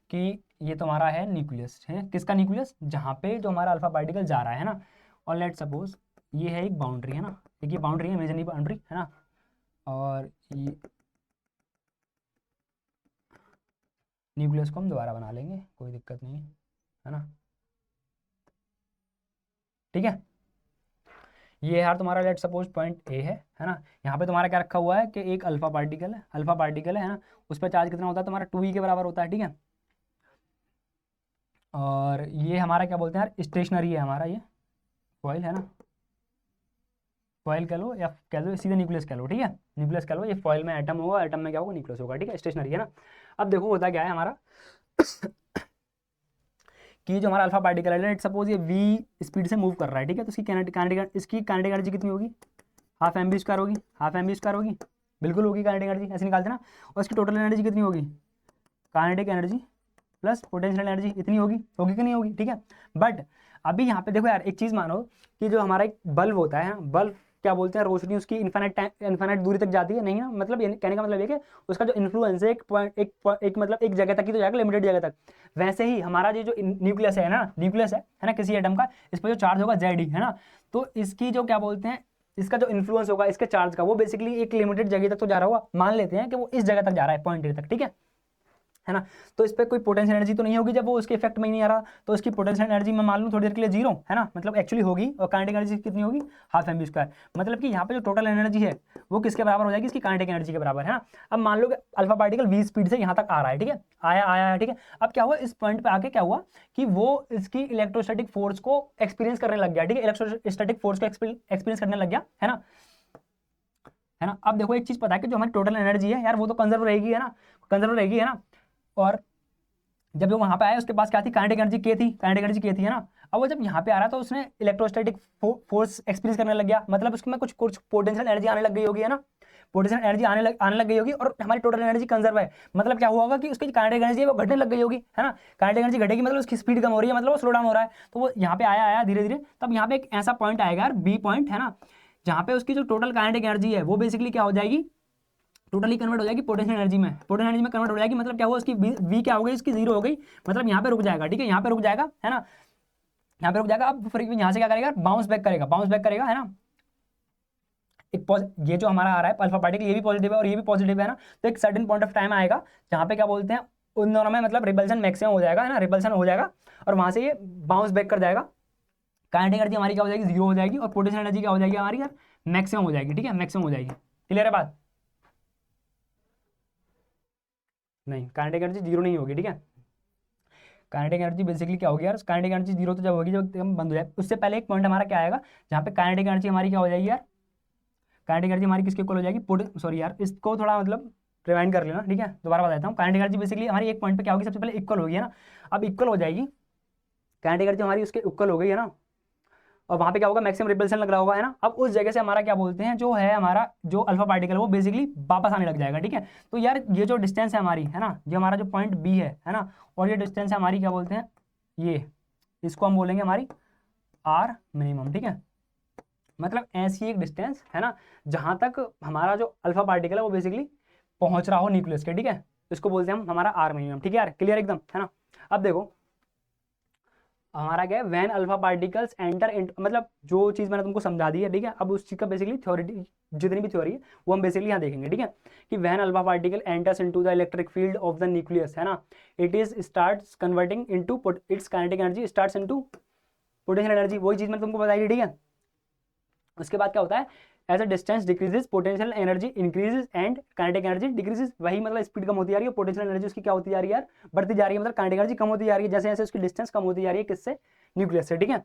कि ये तुम्हारा है न्यूक्लियस, है किसका न्यूक्लियस, जहाँ पे जो हमारा अल्फा पार्टिकल जा रहा है ना। और लेट सपोज ये है एक बाउंड्री, है ना, एक ये बाउंड्री है, इमेजिनरी बाउंड्री, है ना। और ये न्यूक्लियस को हम दोबारा बना लेंगे, कोई दिक्कत नहीं है ना, ठीक है। ये यार तुम्हारा लेट सपोज पॉइंट ए है ना। यहाँ पे तुम्हारा क्या रखा हुआ है कि एक अल्फा पार्टिकल है ना, उस पर चार्ज कितना होता है तुम्हारा 2e के बराबर होता है, ठीक है। और ये हमारा क्या बोलते हैं यार, स्टेशनरी है हमारा ये फॉइल, है ना, फॉइल कह लो या कह लो सीधे न्यूक्लियस कह लो, ठीक है। न्यूक्लियस कह लो, ये फॉइल में एटम होगा, एटम में क्या होगा, न्यूक्लियस होगा, ठीक है, स्टेशनरी है ना। अब देखो होता क्या है हमारा कि जो हमारा अल्फा पार्टिकल है, लेट सपोज ये v स्पीड से मूव कर रहा है, ठीक है। तो इसकी काइनेटिक एनर्जी कितनी होगी, हाफ mv² होगी, बिल्कुल होगी काइनेटिक एनर्जी, ऐसे निकालते ना। और इसकी टोटल एनर्जी कितनी होगी, kinetic energy plus potential energy, इतनी होगी कि नहीं होगी, ठीक है। बट अभी यहाँ पे देखो यार एक चीज़ मानो कि जो हमारा एक बल्ब होता है, बल्ब क्या बोलते हैं रोशनी उसकी इन्फाइनाइट दूरी तक जाती है, नहीं ना, मतलब कहने का मतलब ये कि उसका जो इन्फ्लुएंस है एक मतलब एक जगह तक ही तो जाएगा, लिमिटेड जगह तक। वैसे ही हमारा जो न्यूक्लियस है ना, न्यूक्लियस है ना किसी एटम का, इस पर जो चार्ज होगा Ze, है ना, तो इसकी जो क्या बोलते हैं, इसका जो इन्फ्लुएंस होगा इसके चार्ज का, वो बेसिकली एक लिमिटेड जगह तक तो जा रहा होगा, मान लेते हैं कि वो इस जगह तक जा रहा है, पॉइंट ए तक, ठीक है ना। तो इस पर कोई पोटेंशियल एनर्जी तो नहीं होगी जब वो उसके इफेक्ट में ही नहीं आ रहा, तो इसकी पोटेंशियल एनर्जी मैं मान लूँ थोड़ी देर के लिए जीरो, है ना, मतलब एक्चुअली होगी, और काइनेटिक एनर्जी कितनी होगी, हाफ एम बी स्क्वायर, मतलब कि यहाँ पे जो टोटल एनर्जी है वो किसके बराबर हो जाएगी, इसकी काइनेटिक एनर्जी के बराबर, है ना। अब मान लो कि अल्फा पार्टिकल v स्पीड से यहाँ तक आ रहा है, ठीक है, आया, ठीक है। अब क्या हुआ, इस पॉइंट पे आके क्या हुआ कि वो इसकी इलेक्ट्रोस्टैटिक फोर्स को एक्सपीरियंस करने लग गया, ठीक है, इलेक्ट्रोस्टैटिक फोर्स को एक्सपीरियंस करने लग गया, है ना। अब देखो एक चीज पता है कि जो हमारी टोटल एनर्जी है यार वो तो कंजर्व रहेगी, है ना, कंजर्व रहेगी, है ना। और जब वो वहां पे आया उसके पास क्या थी, काइनेटिक एनर्जी के थी, काइनेटिक एनर्जी के थी, है ना। अब वो जब यहाँ पे आ रहा तो उसने इलेक्ट्रोस्टैटिक फोर्स एक्सपीरियंस करने लग गया, मतलब उसमें कुछ पोटेंशियल एनर्जी आने लग गई होगी, है ना, पोटेंशियल एनर्जी आने लग गई होगी, और हमारी टोटल एनर्जी कंजर्व है, मतलब क्या हुआ होगा कि उसकी काइनेटिक एनर्जी है वो घटने लग गई होगी, है ना। काइनेटिक एनर्जी घटेगी मतलब उसकी स्पीड कम हो रही है, मतलब वो स्लो डाउन हो रहा है, तो वो यहाँ पे आया धीरे धीरे, तब यहाँ पे एक ऐसा पॉइंट आएगा यार, बी पॉइंट, है ना, जहाँ पे उसकी जो टोटल काइनेटिक एनर्जी है वो बेसिकली क्या हो जाएगी, टोटली कन्वर्ट हो जाएगी पोटेंशियल एनर्जी में, पोटेंशियल एनर्जी में कन्वर्ट हो जाएगी, मतलब क्या हुआ उसकी वी क्या हो गई, इसकी जीरो हो गई, मतलब यहाँ पे रुक जाएगा, ठीक है, यहाँ पे रुक जाएगा, है ना, यहाँ पे रुक जाएगा। अब फिर यहाँ से क्या करेगा, बाउंस बैक करेगा, है ना। ये जो हमारा आ रहा है अल्फा पार्टिकल, ये भी पॉजिटिव है और ये भी पॉजिटिव है ना, तो एक सर्टेन पॉइंट ऑफ टाइम आएगा जहाँ पे क्या बोलते हैं उन दोनों में मतलब रिपल्सन मैक्सिमम हो जाएगा, है ना, रिपल्सन हो जाएगा, और वहां से ये बाउंस बैक कर जाएगा, काइनेटिक एनर्जी हमारी क्या हो जाएगी, जीरो हो जाएगी, और पोटेंशियल एनर्जी क्या हो जाएगी हमारी यार, मैक्सिमम हो जाएगी, ठीक है, मैक्सिमम हो जाएगी। क्लियर है बात, नहीं काइनेटिक एनर्जी जीरो नहीं होगी, ठीक है। काइनेटिक एनर्जी बेसिकली क्या होगी यार, काइनेटिक एनर्जी जीरो तो जब होगी जब एकदम बंद हो जाए, उससे पहले एक पॉइंट हमारा क्या आएगा जहाँ पे काइनेटिक एनर्जी हमारी क्या हो जाएगी यार, काइनेटिक एनर्जी हमारी किसके इक्वल हो जाएगी, सॉरी यार इसको थोड़ा मतलब रिवाइंड कर लेना, ठीक है, दोबारा बताता हूँ। काइनेटिक एनर्जी बेसिकली हमारी एक पॉइंट पे क्या होगी, सबसे पहले इक्वल होगी, है ना, अब इक्वल हो जाएगी, काइनेटिक एनर्जी हमारी उसके इक्वल हो गई, है ना, और वहाँ पे क्या होगा, मैक्सिमम रिपल्सन लग रहा होगा, है ना। अब उस जगह से हमारा क्या बोलते हैं, जो है हमारा जो अल्फा पार्टिकल वो बेसिकली वापस आने लग जाएगा, ठीक है। तो यार ये जो डिस्टेंस है हमारी, है ना, ये हमारा जो पॉइंट बी है ना, और ये डिस्टेंस है हमारी क्या बोलते हैं, ये इसको हम बोलेंगे हमारी आर मिनिमम, ठीक है, मतलब ऐसी एक डिस्टेंस, है ना, जहां तक हमारा जो अल्फा पार्टिकल है वो बेसिकली पहुंच रहा हो न्यूक्लियस के, ठीक है, इसको बोलते हैं हम हमारा आर मिनिमम, ठीक है यार, क्लियर एकदम, है ना। अब देखो हमारा क्या है, व्हेन अल्फा पार्टिकल्स एंटर मतलब जो चीज़ मैंने तुमको समझा दी है, ठीक है, अब उस चीज़ का बेसिकली थ्योरी जितनी भी थ्योरी है वो हम बेसिकली यहाँ देखेंगे, ठीक है, कि when alpha particle enters into the electric field of the nucleus, है ना, it is starts converting into its kinetic energy starts into potential energy, वही चीज़ मैंने तुमको बताई थी, ठीक है। उसके बाद क्या होता है, as a distance decreases potential energy increases and kinetic energy decreases, वही मतलब स्पीड कम होती जा रही है, पोटेंशियल एनर्जी उसकी क्या होती जा रही है यार, बढ़ती जा रही है, मतलब काइनेटिक एनर्जी कम होती जा रही है जैसे जैसे उसकी डिस्टेंस कम होती जा रही है किससे, न्यूक्लियस से, ठीक है।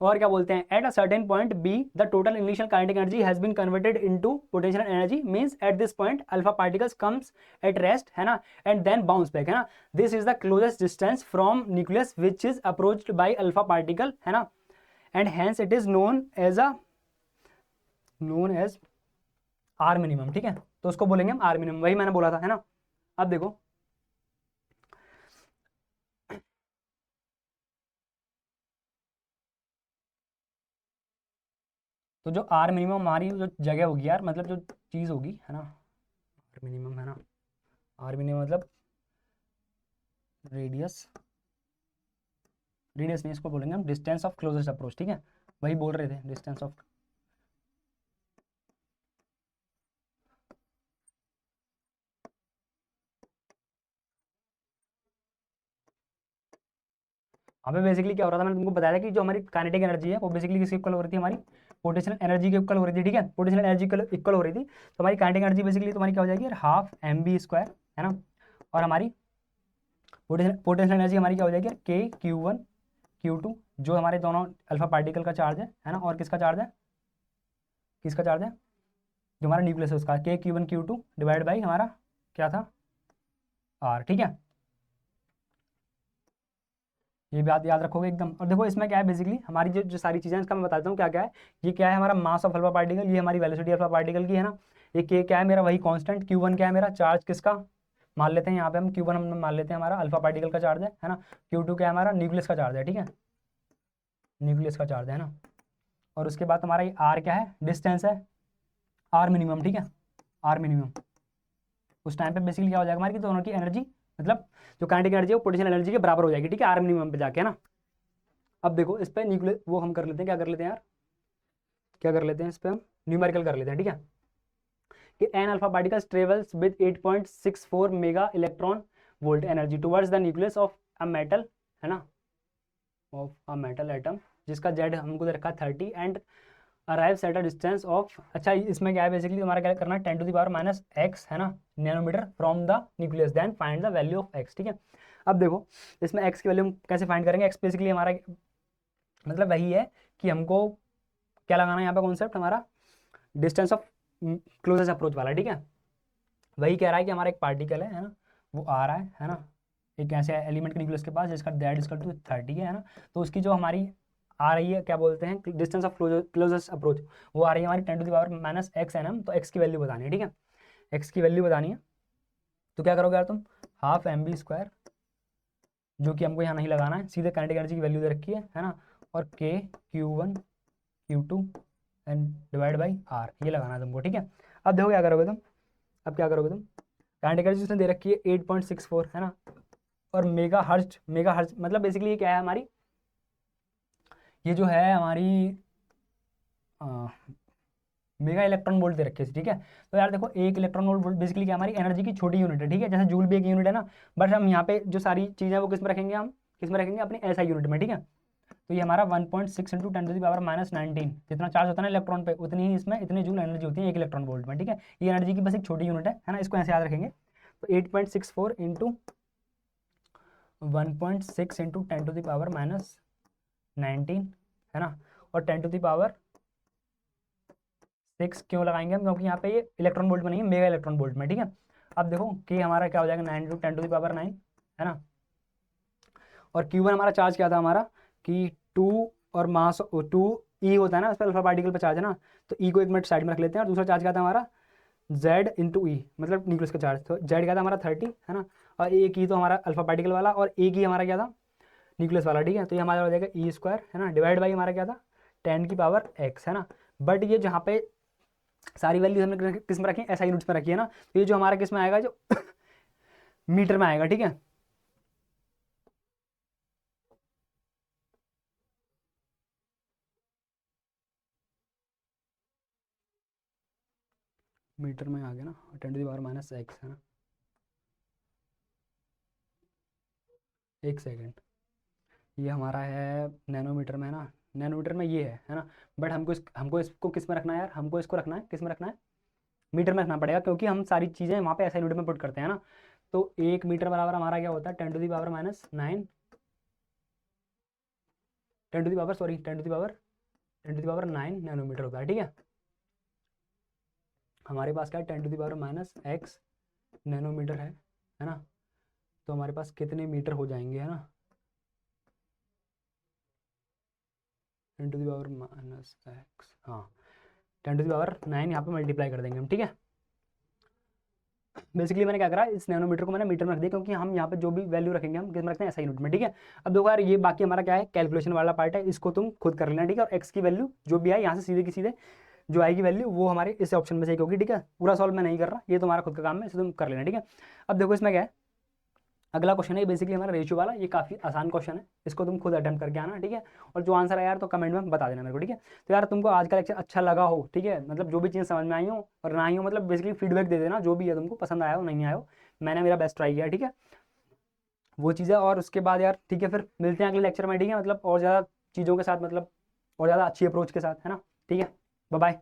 और क्या बोलते हैं, at a certain point B the total initial kinetic energy has been converted into potential energy, means at this point alpha particles comes at rest, है ना, एंड देन बाउंस बैक, है ना, this is the closest distance from nucleus which is approached by alpha particle, है ना, and hence it is known as R minimum, ठीक है, तो उसको बोलेंगे हम आर मिनिमम, वही मैंने बोला था, है ना। अब देखो तो जो आर मिनिमम हमारी जो जगह होगी यार, मतलब जो चीज़ होगी, है ना, आर मिनिमम, है ना, आर मिनिमम मतलब रेडियस, रेडियस नहीं इसको बोलेंगे हम डिस्टेंस ऑफ क्लोजेस्ट अप्रोच, ठीक है, वही बोल रहे थे डिस्टेंस ऑफ, हमें बेसिकली क्या हो रहा था, मैंने तुमको बताया था कि जो हमारी काइनेटिक एनर्जी है वो बेसिकली किसके इक्वल हो रही थी, हमारी पोटेंशियल एनर्जी के इक्वल हो रही थी, ठीक है, पोटेंशियल एनर्जी इक्वल हो रही थी, तो हमारी काइनेटिक एनर्जी बेसिकली तुम्हारी क्या हो जाएगी, हाफ एम बी स्क्वायर, है ना, और हमारी पोटेंशियल एनर्जी हमारी क्या हो जाएगी, के Q1 Q2, जो हमारे दोनों अल्फा पार्टिकल का चार्ज है ना, और किसका चार्ज है, किसका चार्ज है, जो हमारा न्यूक्लियस है उसका, के Q1 Q2 डिवाइड बाई हमारा क्या था, आर, ठीक है, ये बात याद रखोगे एकदम। और देखो इसमें क्या है बेसिकली हमारी जो जो सारी चीज़ें इसका मैं बताता हूँ क्या क्या है, ये क्या है हमारा मास ऑफ अल्फा पार्टिकल, ये हमारी वेलोसिटी अल्फा पार्टिकल की, है ना, ये के क्या है मेरा वही कांस्टेंट, Q1 क्या है मेरा चार्ज किसका मान लेते हैं यहाँ पे हम, Q1 हम मान लेते हैं हमारा अल्फा पार्टिकल का चार्ज है ना, Q2 क्या है हमारा न्यूक्लियस का चार्ज है, ठीक है, न्यूक्लियस का चार्ज है ना, और उसके बाद तुम्हारा ये आर क्या है, डिस्टेंस है, आर मिनिमम, ठीक है, आर मिनिमम। उस टाइम पे बेसिकली क्या हो जाएगा हमारी कि दोनों की एनर्जी, मतलब जो काइनेटिक एनर्जी है वो पोटेंशियल एनर्जी के बराबर हो जाएगी, ठीक है, आर मिनिमम पे जाके, है ना। अब देखो इस पे न्यूक्लियर वो हम कर लेते हैं, क्या कर लेते हैं यार, क्या कर लेते हैं इस पे हम न्यूमेरिकल कर लेते हैं, ठीक है, कि an alpha particles travels with 8.64 mega electron volt energy towards the nucleus of a metal, है ना, ऑफ अ मेटल एटम, जिसका जेड हमको दे रखा है 30 and arrives at a distance of, अच्छा इसमें क्या है बेसिकली हमारा क्या करना है, 10⁻⁻x, है ना, nanometre from the nucleus, then find the value of x, ठीक है। अब देखो इसमें x की वैल्यू हम कैसे फाइंड करेंगे, x बेसिकली हमारा मतलब वही है कि हमको क्या लगाना है यहाँ पे कॉन्सेप्ट हमारा, डिस्टेंस ऑफ क्लोजेस्ट अप्रोच वाला, ठीक है। वही कह रहा है कि हमारा एक पार्टिकल है ना, वो आ रहा है ना, एक ऐसे एलिमेंट के न्यूक्लियस के पास जिसका दैट इज टू 30 है ना, तो उसकी जो हमारी आ रही है क्या बोलते हैं, डिस्टेंस ऑफ क्लोजेस्ट अप्रोच, वो आ रही है हमारी 10⁻⁻x nm, तो x की वैल्यू बतानी है, ठीक है, x की वैल्यू बतानी है। तो क्या करोगे यार तुम, हाफ mv², जो कि हमको यहाँ नहीं लगाना है, सीधे काइनेटिक एनर्जी की वैल्यू दे रखी है ना, और k q1 q2 and divide by r, ये लगाना है तुमको, ठीक है। अब देखो क्या करोगे तुम, अब क्या करोगे तुम, काइनेटिक एनर्जी उसने दे रखी है 8.64, है ना, और मेगा हर्ट्ज मतलब बेसिकली ये क्या है हमारी, ये जो है हमारी मेगा इलेक्ट्रॉन वोल्ट दे रखे हैं, ठीक है। तो यार देखो एक इलेक्ट्रॉन वोल्ट बेसिकली क्या हमारी एनर्जी की छोटी यूनिट है, ठीक है, जैसे जूल भी एक यूनिट है ना, बट हम यहाँ पे जो सारी चीज़ें हैं वो किस में रखेंगे, हम किस में रखेंगे, अपनी एसआई यूनिट में, ठीक है। तो ये हमारा 1.6 इंटू 10⁻⁻19, जितना चार्ज होता है ना इलेक्ट्रॉन पे, उतनी ही इसमें इतनी जूल एनर्जी होती है एक इलेक्ट्रॉन वोल्ट में, ठीक है। ये एनर्जी की बस एक छोटी यूनिट है ना, इसको ऐसे याद रखेंगे। तो 8.64 इंटू 1.6 इंटू 10⁻⁻19, है ना, और 10⁻6 क्यों लगाएंगे हम, क्योंकि यहाँ पे ये इलेक्ट्रॉन वोल्ट में नहीं है, मेगा इलेक्ट्रॉन वोल्ट में, ठीक है। अब देखो कि हमारा क्या हो जाएगा 9 इंटू 10⁻9, है ना, और Q1 हमारा चार्ज क्या था हमारा कि 2 और मास 2 ई होता है ना, उस पर अल्फा पार्टिकल पर चार्ज है ना, तो ई को एक मिनट साइड में रख लेते हैं, और दूसरा चार्ज क्या था हमारा Z इंटू ई, मतलब न्यूक्लियस का चार्ज, तो Z क्या था हमारा 30, है ना, और एक ई तो हमारा अल्फा पार्टिकल वाला, और एक ही हमारा क्या था न्यूक्लियस वाला, ठीक है। तो ये हमारा हो जाएगा E², है ना, डिवाइड बाई हमारा क्या था 10⁻x, है ना। बट ये जहाँ पे सारी वैल्यू हमने किस में रखी है, SI यूनिट्स में रखी है ना, तो ये जो हमारा किस में आएगा, जो मीटर में आएगा, ठीक है। मीटर में आ गया ना, 10⁻⁻x, है ना, एक सेकेंड, ये हमारा है नैनोमीटर में, है ना, नैनोमीटर में ये है ना, बट हमको इसको किस में रखना है यार, हमको इसको रखना है किस में रखना है, मीटर में रखना पड़ेगा, क्योंकि हम सारी चीज़ें वहाँ पे ऐसा यूनिट में पुट करते हैं ना। तो 1 मीटर बराबर हमारा क्या होता है 10⁻⁻9, 10⁻9 नैनोमीटर होता है, ठीक है। हमारे पास क्या है 10⁻⁻x नैनोमीटर है ना, तो हमारे पास कितने मीटर हो जाएंगे, है ना, 10⁻⁻x, हाँ 10⁻9 यहाँ पे मल्टीप्लाई कर देंगे हम, ठीक है। बेसिकली मैंने क्या करा, इस नैनोमीटर को मैंने मीटर में रख दिया, क्योंकि हम यहाँ पे जो भी वैल्यू रखेंगे हम किस में रखते हैं, ऐसा यूनिट में, ठीक है। अब देखो यार ये बाकी हमारा क्या है, कैलकुलेशन वाला पार्ट है, इसको तुम खुद कर लेना, ठीक है। और एक्स की वैल्यू जो भी आए यहाँ से सीधे की सीधे जो आएगी वैल्यू वो हमारे इस ऑप्शन में से एक होगी, ठीक है। पूरा सॉल्व मैं नहीं कर रहा, ये तुम्हारा खुद का काम है, इसे तुम कर लेना, ठीक है। अब देखो इसमें क्या है, अगला क्वेश्चन है बेसिकली हमारा रेशियो वाला, ये काफ़ी आसान क्वेश्चन है, इसको तुम खुद अटेम्प्ट करके आना, ठीक है। और जो आंसर है यार तो कमेंट में बता देना मेरे को, ठीक है। तो यार तुमको आज का लेक्चर अच्छा लगा हो, ठीक है, मतलब जो भी चीज़ समझ में आई हो और ना आई हो, मतलब बेसिकली फीडबैक दे देना, जो भी है तुमको पसंद आया हो नहीं आया हो, मैंने मेरा बेस्ट ट्राई किया, ठीक है, वो चीज़ है। और उसके बाद यार ठीक है, फिर मिलते हैं अगले लेक्चर में, ठीक है, मतलब और ज़्यादा चीज़ों के साथ, मतलब और ज़्यादा अच्छी अप्रोच के साथ, है ना, ठीक है, बाय बाय।